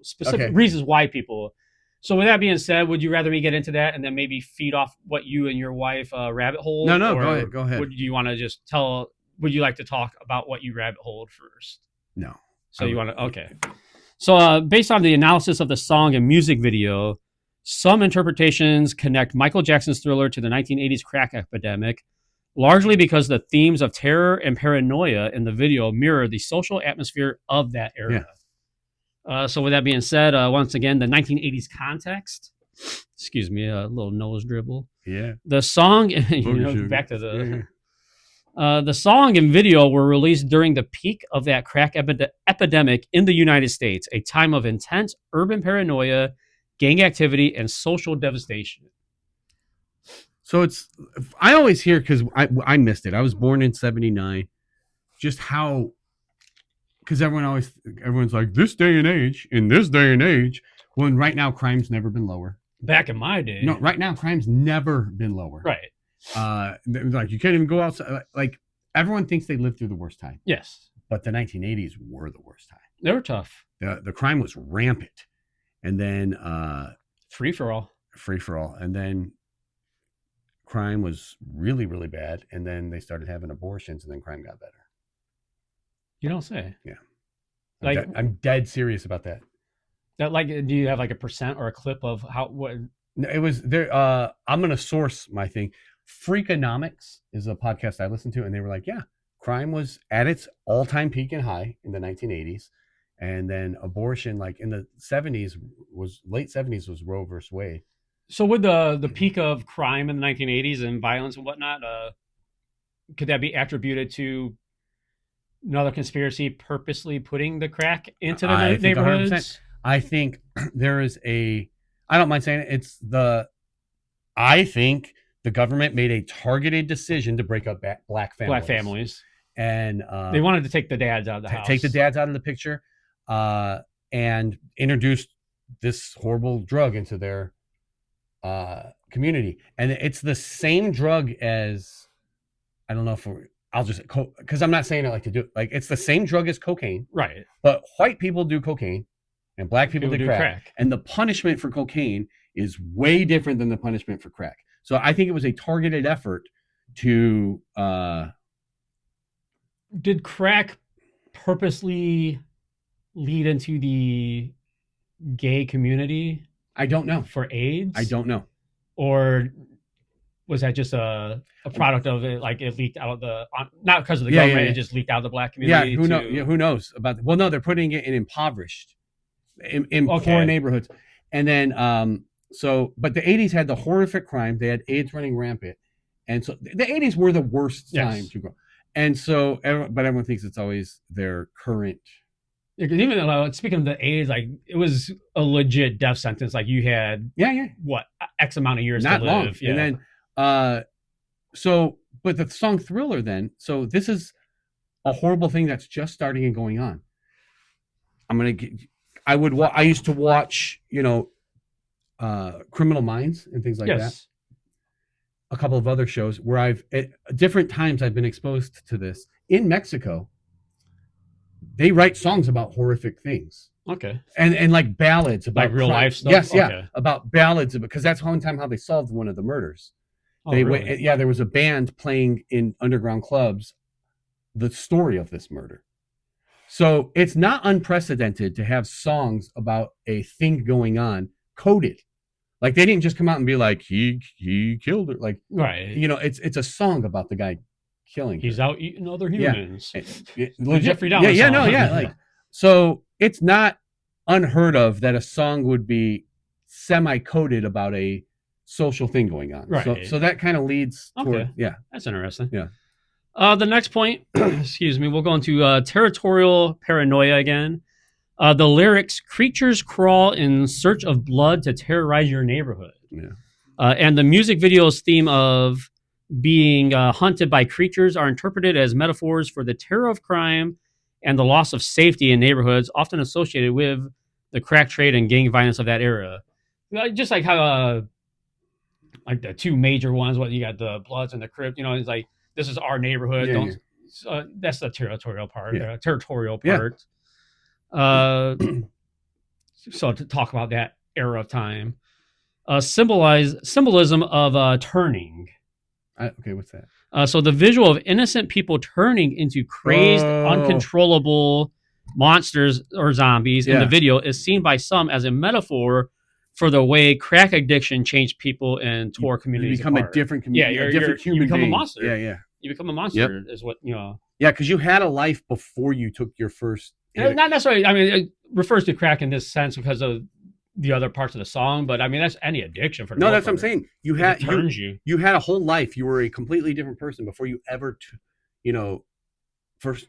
S2: specific reasons why people. So with that being said, would you rather me get into that and then maybe feed off what you and your wife rabbit hole?
S1: No, go ahead.
S2: Would you want to just tell? Would you like to talk about what you rabbit holed first?
S1: No.
S2: So you want to? Okay. So based on the analysis of the song and music video, some interpretations connect Michael Jackson's Thriller to the 1980s crack epidemic, largely because the themes of terror and paranoia in the video mirror the social atmosphere of that era. Yeah. So with that being said, once again, the 1980s context. Excuse me, a little nose dribble.
S1: Yeah.
S2: The song, back to the... the song and video were released during the peak of that crack epidemic in the United States, a time of intense urban paranoia, gang activity, and social devastation.
S1: So I always hear, because I missed it. I was born in 79. Just how, because everyone's like, this day and age, in this day and age, when right now crime's never been lower.
S2: Back in my day.
S1: No, right now crime's never been lower.
S2: Right.
S1: Like you can't even go outside. Like everyone thinks they lived through the worst time.
S2: Yes.
S1: But the 1980s were the worst time.
S2: They were tough.
S1: The crime was rampant. And then
S2: free for all.
S1: And then crime was really, really bad. And then they started having abortions and then crime got better.
S2: You don't say.
S1: Yeah. I'm dead serious about that.
S2: That do you have like a percent or a clip of what?
S1: No, it was there. I'm going to source my thing. Freakonomics is a podcast I listened to, and they were like, yeah, crime was at its all-time peak and high in the 1980s. And then abortion, like in the late 70s was Roe versus Wade.
S2: So with the peak of crime in the 1980s and violence and whatnot, could that be attributed to another conspiracy purposely putting the crack into the neighborhoods?
S1: 100%. I think there is I don't mind saying it. I think the government made a targeted decision to break up black families. And
S2: they wanted to take the dads out of the house.
S1: Take the dads out of the picture and introduce this horrible drug into their community. And it's the same drug as, I don't know if I'll just, because I'm not saying I like to do it. Like, it's the same drug as cocaine.
S2: Right.
S1: But white people do cocaine and black people do crack. And the punishment for cocaine is way different than the punishment for crack. So I think it was a targeted effort to...
S2: Did crack purposely lead into the gay community?
S1: I don't know.
S2: For AIDS?
S1: I don't know.
S2: Or was that just a product of it? Like it leaked out of not because of the government, it just leaked out of the black community?
S1: Yeah, who knows about well, no, they're putting it in impoverished, in poor neighborhoods. And then, but the 80s had the horrific crime. They had AIDS running rampant. And so the 80s were the worst time to grow. And so, but everyone thinks it's always their current.
S2: Yeah, 'cause even speaking of the age, like it was a legit death sentence. Like you had what X amount of years
S1: Not
S2: to
S1: long.
S2: live. Yeah.
S1: And then, but the song Thriller then, so this is a horrible thing that's just starting and going on. I used to watch, Criminal Minds and things like that. A couple of other shows where at different times I've been exposed to this. In Mexico, they write songs about horrific things.
S2: Okay.
S1: And like ballads about
S2: like real life stuff.
S1: Yes,
S2: okay.
S1: yeah, about ballads because that's one time how they solved one of the murders.
S2: Oh, really?
S1: There was a band playing in underground clubs the story of this murder. So it's not unprecedented to have songs about a thing going on coded. Like they didn't just come out and be like he killed her. Like
S2: right.
S1: It's a song about the guy killing.
S2: He's out eating other humans.
S1: Yeah.
S2: Jeffrey Dahmer.
S1: Yeah. So it's not unheard of that a song would be semi-coded about a social thing going on.
S2: Right.
S1: So that kind of leads toward
S2: That's interesting.
S1: Yeah.
S2: The next point, excuse me, we'll go into territorial paranoia again. The lyrics, creatures crawl in search of blood to terrorize your neighborhood.
S1: Yeah.
S2: And the music video's theme of being hunted by creatures are interpreted as metaphors for the terror of crime and the loss of safety in neighborhoods, often associated with the crack trade and gang violence of that era. Just like how, like the two major ones, what you got the Bloods and the Crips, it's like, this is our neighborhood. That's the territorial part. So to talk about that era of time, symbolism of turning.
S1: Okay, what's that?
S2: So the visual of innocent people turning into crazed, uncontrollable monsters or zombies in the video is seen by some as a metaphor for the way crack addiction changed people and tore communities.
S1: You become
S2: apart.
S1: a different community.
S2: Yeah,
S1: a different human.
S2: You become
S1: being.
S2: a monster.
S1: Yeah.
S2: You become a monster. Is what
S1: Yeah, because you had a life before you took your first.
S2: Not necessarily. I mean, it refers to crack in this sense because of the other parts of the song, but I mean that's any addiction for.
S1: No, that's what I'm saying. You had
S2: you
S1: had a whole life. You were a completely different person before you ever, first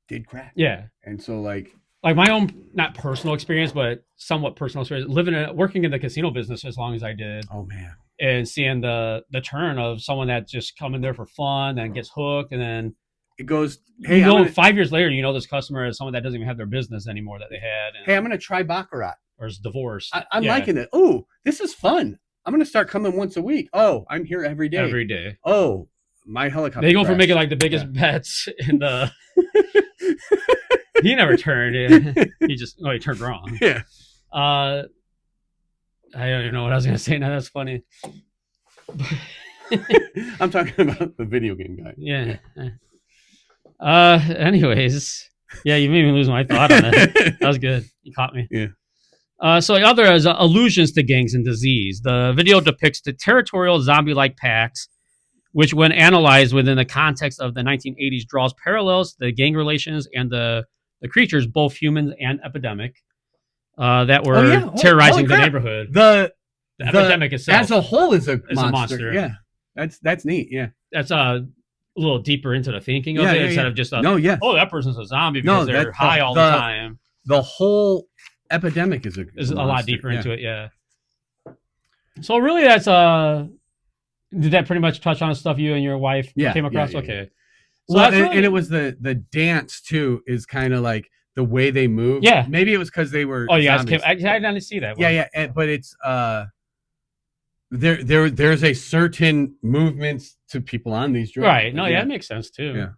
S1: did crack.
S2: Yeah,
S1: and so like
S2: my own not personal experience, but somewhat personal experience working in the casino business as long as I did.
S1: Oh man.
S2: And seeing the turn of someone that just coming there for fun and gets hooked, and then
S1: it goes. Hey,
S2: 5 years later, this customer is someone that doesn't even have their business anymore that they had. And,
S1: hey, I'm gonna try baccarat.
S2: Or is divorced.
S1: I'm liking it. Oh, this is fun. I'm gonna start coming once a week. Oh, I'm here every day.
S2: Every day.
S1: Oh, my helicopter.
S2: They go from making like the biggest bets in the. He never turned. He turned wrong.
S1: Yeah.
S2: I don't even know what I was gonna say now. That's funny.
S1: I'm talking about the video game guy.
S2: Yeah. Anyways, yeah, you made me lose my thought on that. That was good. You caught me.
S1: Yeah.
S2: So the other is allusions to gangs and disease. The video depicts the territorial zombie-like packs, which when analyzed within the context of the 1980s draws parallels to the gang relations and the creatures, both humans and epidemic, that were terrorizing the neighborhood.
S1: The
S2: epidemic itself
S1: as a whole is a monster.
S2: A monster.
S1: Yeah, that's neat. Yeah,
S2: that's a little deeper into the thinking of it instead of just that person's a zombie because they're high all the time.
S1: The whole epidemic is
S2: a lot deeper into it. Yeah. So really, that's did that pretty much touch on stuff you and your wife came across?
S1: Yeah.
S2: Okay. So
S1: well, and it was the dance too is kind of like the way they move.
S2: Yeah.
S1: Maybe it was because they were.
S2: Oh yeah, I didn't see that one.
S1: Yeah. But it's there's a certain movements to people on these drugs.
S2: Right. No, that makes sense too.
S1: Yeah.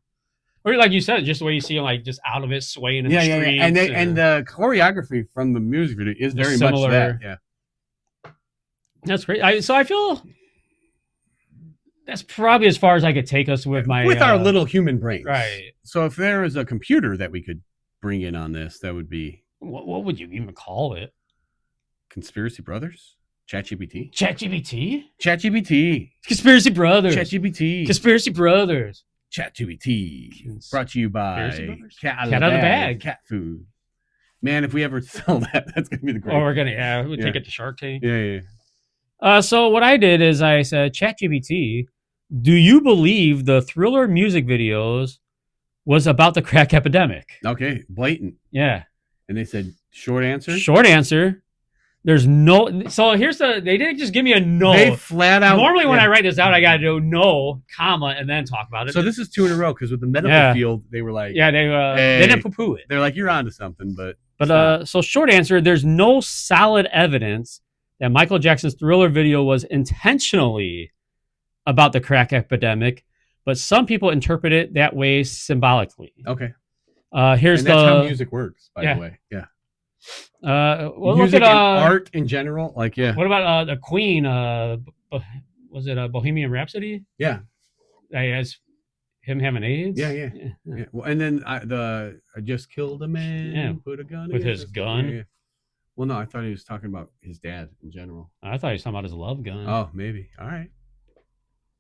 S2: Or like you said, just the way you see them like just out of it swaying in the streets.
S1: And the choreography from the music video is very similar. Much that. Yeah.
S2: That's great. So I feel that's probably as far as I could take us with
S1: our little human brains.
S2: Right.
S1: So if there was a computer that we could bring in on this, that would be
S2: what would you even call it?
S1: Conspiracy Brothers? ChatGPT?
S2: ChatGPT. Conspiracy Brothers.
S1: ChatGPT.
S2: Conspiracy Brothers.
S1: ChatGPT. Brought to you by
S2: Cat Out of the Bag.
S1: Cat food. Man, if we ever sell that, that's going to be the great.
S2: Oh, we're going to, we'll take it to Shark Tank.
S1: Yeah.
S2: So what I did is I said, ChatGPT, Do you believe the Thriller music videos was about the crack epidemic?
S1: Okay, blatant.
S2: Yeah.
S1: And they said short answer.
S2: Short answer. There's no. So here's the. They didn't just give me a no.
S1: They flat out.
S2: Normally, when I write this out, I got to do no, comma, and then talk about it.
S1: So this is 2 in a row because with the medical field, they were like,
S2: yeah, they didn't poo-poo it.
S1: They're like, you're onto something, but
S2: so short answer. There's no solid evidence that Michael Jackson's Thriller video was intentionally about the crack epidemic, but some people interpret it that way symbolically.
S1: Okay.
S2: Here's
S1: and that's how music works, by the way. Yeah.
S2: Well,
S1: music
S2: look at
S1: and art in general, like
S2: What about the Queen? Was it a Bohemian Rhapsody?
S1: Yeah.
S2: As him having AIDS.
S1: Yeah. Well, and then I just killed a man.
S2: Yeah.
S1: Put a gun
S2: with his gun.
S1: Yeah. Well, no, I thought he was talking about his dad in general.
S2: I thought he was talking about his love gun.
S1: Oh, maybe. All right.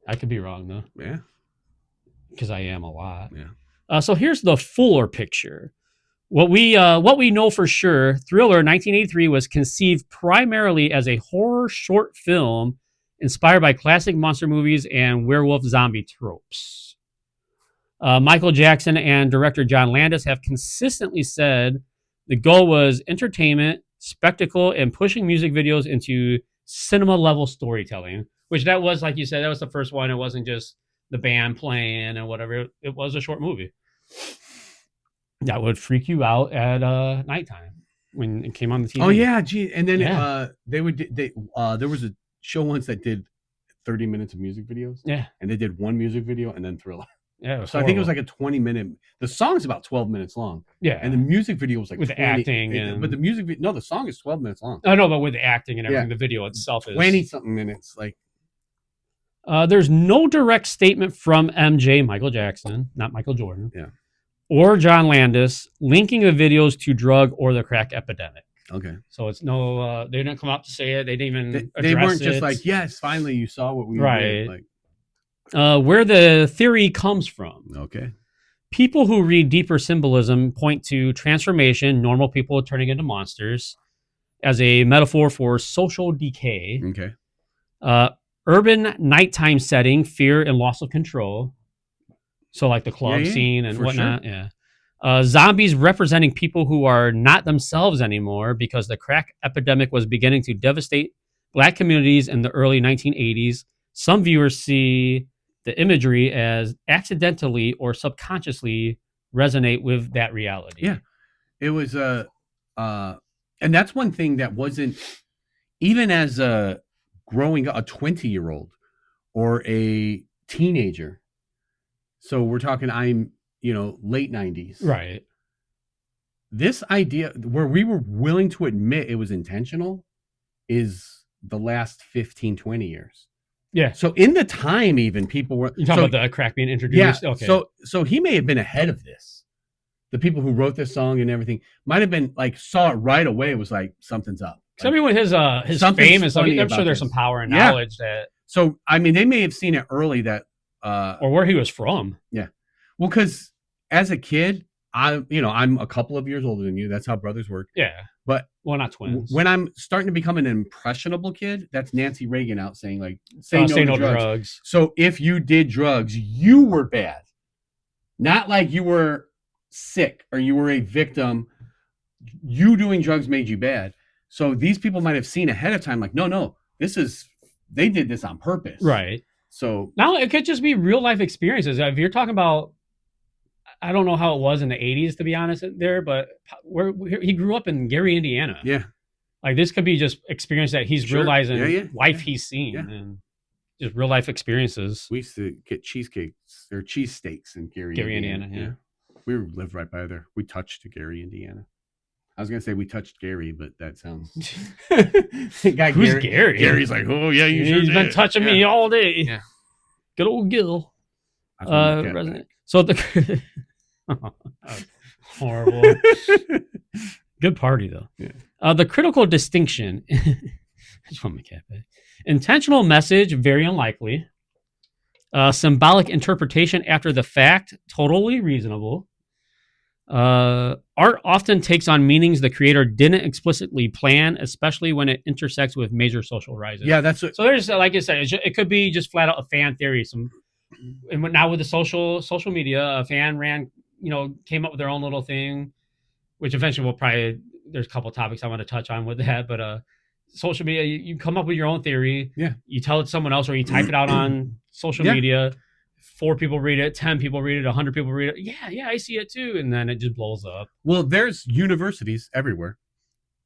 S2: I could be wrong though.
S1: Yeah.
S2: Because I am a lot.
S1: Yeah.
S2: So here's the fuller picture. What we know for sure, Thriller 1983 was conceived primarily as a horror short film inspired by classic monster movies and werewolf zombie tropes. Michael Jackson and director John Landis have consistently said the goal was entertainment, spectacle, and pushing music videos into cinema-level storytelling, which that was, like you said, that was the first one. It wasn't just the band playing and whatever. It was a short movie that would freak you out at nighttime when it came on the TV.
S1: Oh yeah, gee. And then there was a show once that did 30 minutes of music videos.
S2: Yeah.
S1: And they did one music video and then Thriller.
S2: Yeah.
S1: So I think it was like a 20-minute. The song's about 12 minutes long.
S2: Yeah.
S1: And the music video was like
S2: with
S1: 20,
S2: acting and
S1: but the music video, no, the song is 12 minutes long.
S2: Oh no, but with the acting and everything, the video itself is
S1: 20 something minutes. Like
S2: there's no direct statement from MJ, Michael Jackson, not Michael Jordan.
S1: Yeah.
S2: Or John Landis linking the videos to drug or the crack epidemic.
S1: Okay.
S2: So it's no, they didn't come out to say it. They didn't even
S1: they weren't just
S2: it.
S1: Like, yes, finally you saw what we
S2: right.
S1: did. Like,
S2: where the theory comes from.
S1: Okay.
S2: People who read deeper symbolism point to transformation, normal people turning into monsters, as a metaphor for social decay.
S1: Okay.
S2: Urban nighttime setting, fear and loss of control. So like the club scene and whatnot. Sure. Yeah. Zombies representing people who are not themselves anymore because the crack epidemic was beginning to devastate Black communities in the early 1980s. Some viewers see the imagery as accidentally or subconsciously resonate with that reality.
S1: Yeah. It was and that's one thing that wasn't even as a growing up, a 20-year-old or a teenager. So we're talking late 90s.
S2: Right.
S1: This idea where we were willing to admit it was intentional is the last 15, 20 years.
S2: Yeah.
S1: So in the time, even people were...
S2: You talking about the crack being introduced?
S1: Yeah.
S2: Okay.
S1: So he may have been ahead of this. The people who wrote this song and everything might have been like, saw it right away, was like, something's up.
S2: Like, I mean, with his fame and stuff, I'm sure there's some power and knowledge that...
S1: So, I mean, they may have seen it early that...
S2: or where he was from.
S1: Yeah. Well, because as a kid, I'm a couple of years older than you. That's how brothers work.
S2: Yeah.
S1: But
S2: well, not twins.
S1: When I'm starting to become an impressionable kid, that's Nancy Reagan out saying like, say no to drugs. So if you did drugs, you were bad. Not like you were sick or you were a victim. You doing drugs made you bad. So these people might have seen ahead of time like, no, they did this on purpose.
S2: Right.
S1: So
S2: now it could just be real life experiences. If you're talking about, I don't know how it was in the 80s, to be honest there, but he grew up in Gary, Indiana.
S1: Yeah.
S2: Like this could be just experience that he's realizing life he's seen and just real life experiences.
S1: We used to get cheesecakes or cheesesteaks in Gary,
S2: Indiana. Yeah.
S1: We lived right by there. We touched Gary, Indiana. I was going to say we touched Gary, but that sounds...
S2: Who's Gary?
S1: Gary's like, oh, yeah, he's
S2: been touching me all day.
S1: Yeah.
S2: Good old Gil. So the... horrible. Good party, though.
S1: Yeah.
S2: The critical distinction... I just want my cat back. Intentional message, very unlikely. Symbolic interpretation after the fact, totally reasonable. Art often takes on meanings the creator didn't explicitly plan, especially when it intersects with major social rises.
S1: Yeah, that's what,
S2: So there's, like I said, it could be just flat out a fan theory. And now with the social media, a fan came up with their own little thing, which eventually we'll probably, there's a couple topics I want to touch on with that, but social media, you come up with your own theory.
S1: Yeah.
S2: You tell it to someone else, or you type it out on social media. 4 people read it, 10 people read it, 100 people read it. Yeah, I see it too. And then it just blows up.
S1: Well, there's universities everywhere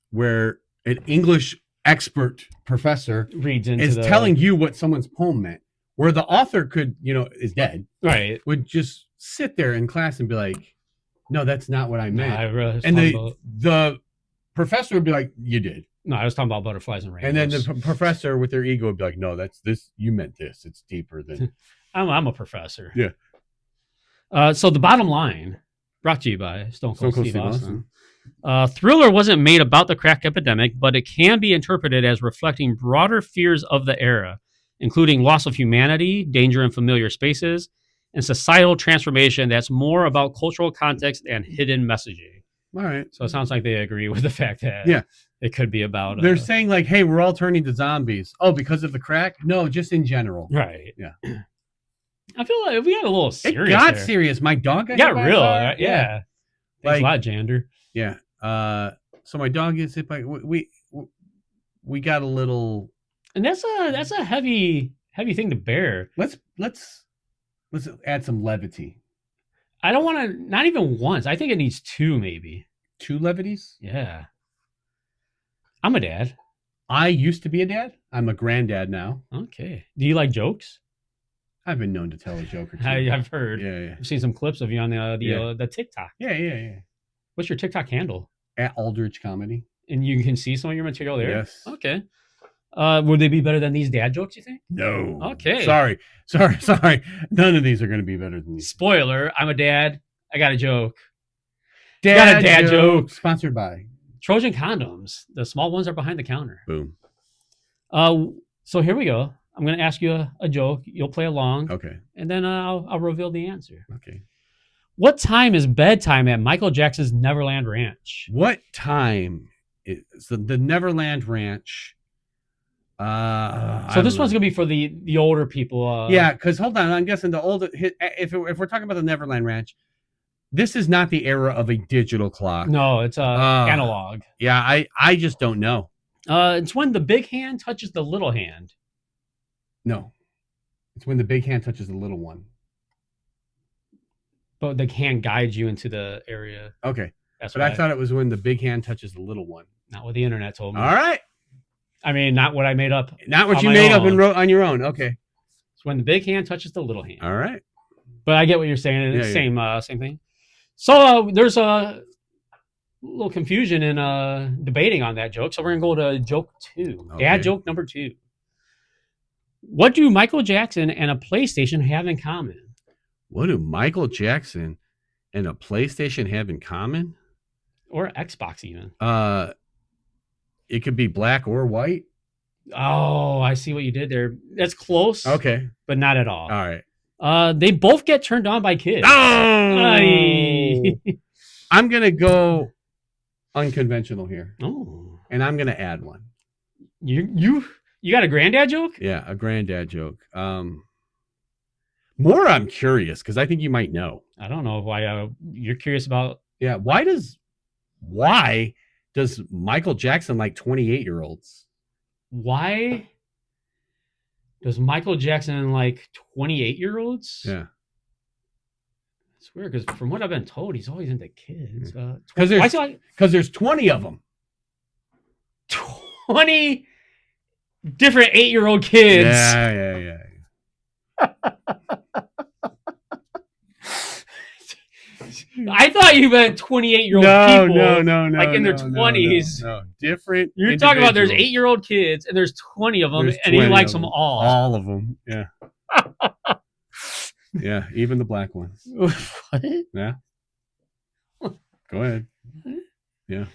S1: where an English expert professor
S2: Reads into
S1: is telling you what someone's poem meant, where the author could, is dead,
S2: right,
S1: would just sit there in class and be like, no, that's not what I meant.
S2: And
S1: the professor would be like, you did.
S2: No, I was talking about butterflies and rainbows.
S1: And then the professor with their ego would be like, no, that's this. You meant this. It's deeper than.
S2: I'm a professor.
S1: Yeah.
S2: So the bottom line, brought to you by Stone Cold Steve
S1: Austin.
S2: Thriller wasn't made about the crack epidemic, but it can be interpreted as reflecting broader fears of the era, including loss of humanity, danger in familiar spaces, and societal transformation that's more about cultural context and hidden messaging.
S1: All right.
S2: So it sounds like they agree with the fact that it could be about...
S1: They're saying like, hey, we're all turning to zombies. Oh, because of the crack? No, just in general.
S2: Right.
S1: Yeah.
S2: I feel like we got a little serious.
S1: It got
S2: there.
S1: serious. My dog
S2: got real. Yeah. Thanks
S1: Like,
S2: a lot, Jander.
S1: Yeah. So my dog is hit by... We got a little...
S2: And that's a heavy thing to bear.
S1: Let's add some levity.
S2: I don't want to, not even once. I think it needs 2, maybe.
S1: 2 levities?
S2: Yeah. I'm a dad.
S1: I used to be a dad. I'm a granddad now.
S2: Okay. Do you like jokes?
S1: I've been known to tell a joke or 2.
S2: I've heard.
S1: Yeah.
S2: I've seen some clips of you on the TikTok.
S1: Yeah.
S2: What's your TikTok handle?
S1: At Aldrich Comedy.
S2: And you can see some of your material there?
S1: Yes.
S2: Okay. Would they be better than these dad jokes, you think?
S1: No.
S2: Okay.
S1: Sorry. None of these are going to be better than these.
S2: Spoiler, I'm a dad. I got a joke.
S1: Got
S2: a dad joke.
S1: Sponsored by
S2: Trojan condoms. The small ones are behind the counter.
S1: Boom.
S2: So here we go. I'm going to ask you a joke. You'll play along.
S1: Okay.
S2: And then I'll reveal the answer.
S1: Okay.
S2: What time is bedtime at Michael Jackson's Neverland Ranch?
S1: What time is the Neverland Ranch?
S2: So this one's gonna be for the older people.
S1: Yeah, because hold on, I'm guessing the older. If we're talking about the Neverland Ranch, this is not the era of a digital clock.
S2: No, it's analog.
S1: Yeah, I just don't know.
S2: It's when the big hand touches the little hand.
S1: No, it's when the big hand touches the little one.
S2: But the hand guides you into the area.
S1: Okay,
S2: that's.
S1: But I thought it was when the big hand touches the little one.
S2: Not what the internet told me.
S1: All right.
S2: I mean, not what I made up.
S1: Not what you made up and wrote on your own. Okay.
S2: It's when the big hand touches the little hand.
S1: All right.
S2: But I get what you're saying. It's same thing. So there's a little confusion in debating on that joke. So we're going to go to joke 2. Okay. Dad joke number 2. What do Michael Jackson and a PlayStation have in common?
S1: What do Michael Jackson and a PlayStation have in common?
S2: Or Xbox even.
S1: It could be black or white.
S2: Oh, I see what you did there. That's close.
S1: Okay.
S2: But not at all.
S1: All right.
S2: They both get turned on by kids.
S1: Oh! I'm going to go unconventional here.
S2: Oh.
S1: And I'm going to add one.
S2: You got a granddad joke?
S1: Yeah, a granddad joke. More I'm curious because I think you might know.
S2: I don't know why you're curious about.
S1: Yeah, why does Michael Jackson like 28-year-olds?
S2: Why does Michael Jackson like 28-year-olds?
S1: Yeah.
S2: It's weird because from what I've been told, he's always into kids.
S1: Because there's 20 of them.
S2: 20 different 8-year-old kids.
S1: Yeah.
S2: I thought you meant 28-year-old people.
S1: No.
S2: Like in their 20s.
S1: No. Different.
S2: You're talking about there's 8-year-old kids and there's 20 of them, and he likes them all.
S1: All of them. Yeah. Yeah, even the black ones.
S2: What?
S1: Yeah. Go ahead. Yeah.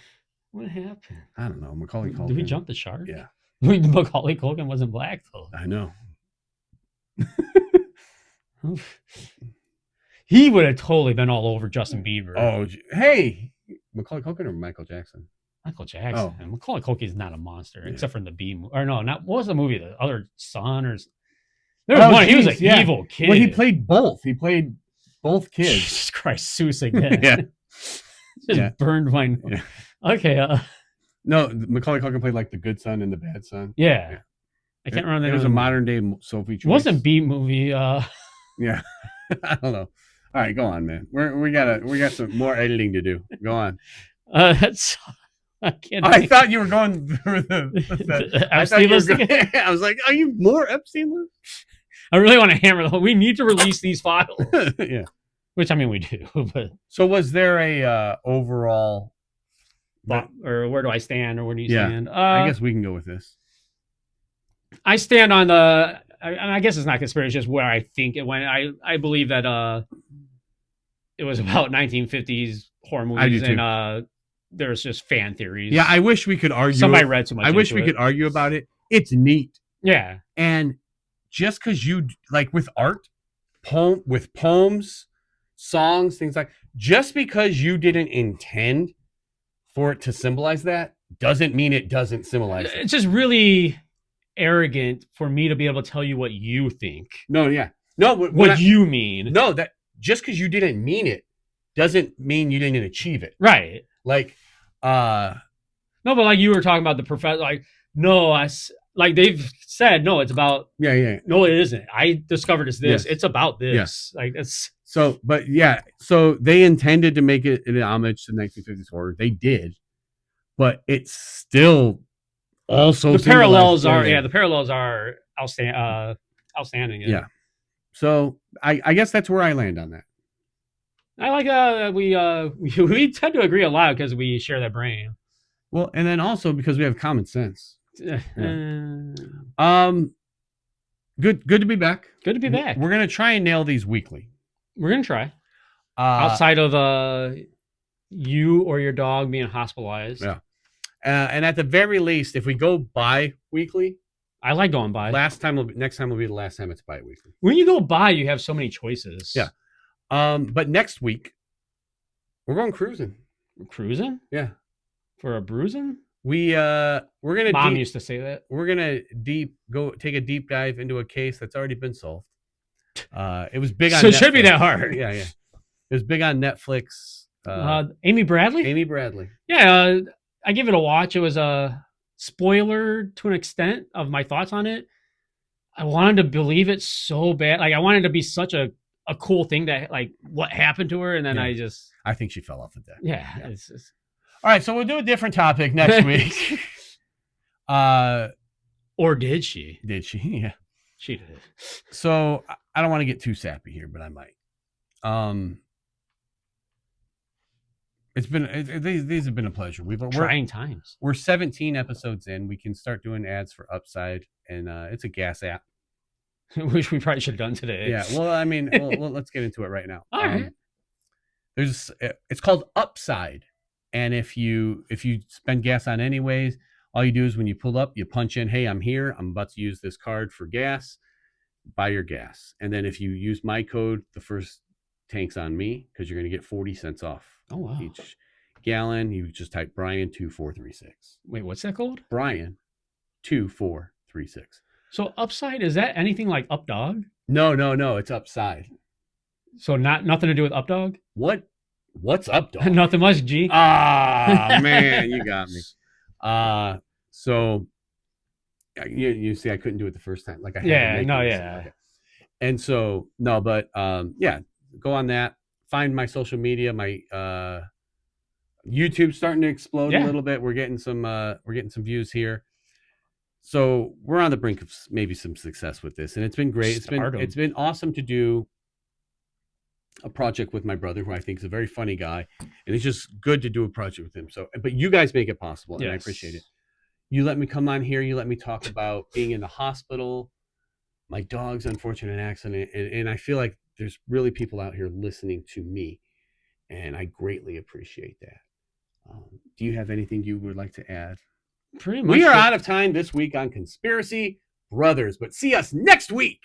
S2: What happened?
S1: I don't know. Macaulay Culkin.
S2: Did we jump the shark?
S1: Yeah.
S2: Macaulay Culkin wasn't black though.
S1: I know.
S2: He would have totally been all over Justin Bieber.
S1: Oh, hey, Macaulay Culkin or Michael Jackson?
S2: Michael Jackson.
S1: Oh.
S2: Macaulay Culkin is not a monster,
S1: Yeah.
S2: except for in the B movie. Or no, not what was the movie? The other son or there was one. He was an evil kid.
S1: Well, he played both. He played both kids.
S2: Jesus Christ, Seuss again.
S1: Yeah.
S2: Just burned my.
S1: Yeah.
S2: Okay.
S1: No, Macaulay Culkin played like the good son and the bad son.
S2: Yeah. I can't remember.
S1: It was a modern day Sophie Choice.
S2: It wasn't B movie.
S1: Yeah. I don't know. All right, go on, man. We got some more editing to do. Go on.
S2: That's. I can't.
S1: I thought you were going through the
S2: Epstein list again?
S1: I was like, are you more Epstein list?
S2: I really want to hammer the. We need to release these files.
S1: Yeah.
S2: Which I mean, we do. But
S1: so, was there a overall?
S2: Or where do I stand, or where do you
S1: Yeah.
S2: stand?
S1: I guess we can go with this.
S2: I stand on the. I guess it's not conspiracy, it's just where I think it went. I believe that it was about 1950s horror movies, and there's just fan theories.
S1: Yeah, I wish we could argue.
S2: Somebody read too much.
S1: I wish we could argue about it. It's neat.
S2: Yeah,
S1: and just because you like with art, with poems, songs, things like, just because you didn't intend for it to symbolize that doesn't mean it doesn't symbolize it.
S2: It's just really arrogant for me to be able to tell you what you think.
S1: No, yeah. No,
S2: what you mean.
S1: No, that just because you didn't mean it doesn't mean you didn't achieve it.
S2: Right.
S1: Like,
S2: no, but like you were talking about the professor, like, no, like they've said, no, it's about,
S1: yeah.
S2: No, it isn't. I discovered this.
S1: Yes.
S2: It's about this.
S1: Yes.
S2: Like it's
S1: so, but yeah, so they intended to make it an homage to 1950s horror. They did, but it's still also
S2: the parallels are outstanding.
S1: Yeah. So I guess that's where I land on that.
S2: I like we tend to agree a lot because we share that brain.
S1: Well, and then also because we have common sense. Yeah. Good to be back.
S2: Good to be back.
S1: We're gonna try and nail these weekly.
S2: We're gonna try. Outside of you or your dog being hospitalized.
S1: Yeah. And at the very least, if we go bi-weekly,
S2: I like going by.
S1: next time will be the last time it's bi-weekly.
S2: When you go by, you have so many choices.
S1: Yeah. But next week we're going cruising.
S2: Cruising?
S1: Yeah.
S2: For a bruising?
S1: We're gonna.
S2: Mom used to say that.
S1: We're gonna take a deep dive into a case that's already been solved. It was big on.
S2: So it
S1: Netflix.
S2: should be that hard.
S1: Yeah. It was big on Netflix.
S2: Amy Bradley.
S1: Amy Bradley.
S2: Yeah, I give it a watch. It was a spoiler to an extent of my thoughts on it. I wanted to believe it so bad. Like I wanted to be such a cool thing that like what happened to her, and then I
S1: think she fell off the deck.
S2: Yeah. It's just...
S1: All right, so we'll do a different topic next week.
S2: Or did she?
S1: Did she? Yeah,
S2: she did.
S1: So I don't want to get too sappy here, but I might. These have been a pleasure. We're
S2: trying times.
S1: We're 17 episodes in. We can start doing ads for Upside, and it's a gas app.
S2: Which we probably should have done today.
S1: Yeah. Well, I mean, let's get into it right now.
S2: All right.
S1: It's called Upside, and if you spend gas on anyways, all you do is when you pull up, you punch in, "Hey, I'm here. I'm about to use this card for gas. Buy your gas." And then if you use my code, the first tank's on me because you're going to get 40 cents off.
S2: Oh wow!
S1: Each gallon. You just type Brian 2436.
S2: Wait, what's that called?
S1: Brian 2436.
S2: So Upside, is that anything like Updog?
S1: No. It's Upside.
S2: So nothing to do with Updog?
S1: What's Updog?
S2: Nothing much, G.
S1: Ah, man, you got me. So you see, I couldn't do it the first time. Like I had to make Okay. And so no, but yeah, go on that. Find my social media. My YouTube's starting to explode a little bit. We're getting some views here. So we're on the brink of maybe some success with this, and it's been great. It's been awesome to do a project with my brother, who I think is a very funny guy, and it's just good to do a project with him. So, but you guys make it possible, and I appreciate it. You let me come on here. You let me talk about being in the hospital, my dog's unfortunate accident, and I feel like there's really people out here listening to me, and I greatly appreciate that. Do you have anything you would like to add?
S2: Pretty much.
S1: We are out of time this week on Conspiracy Brothers, but see us next week.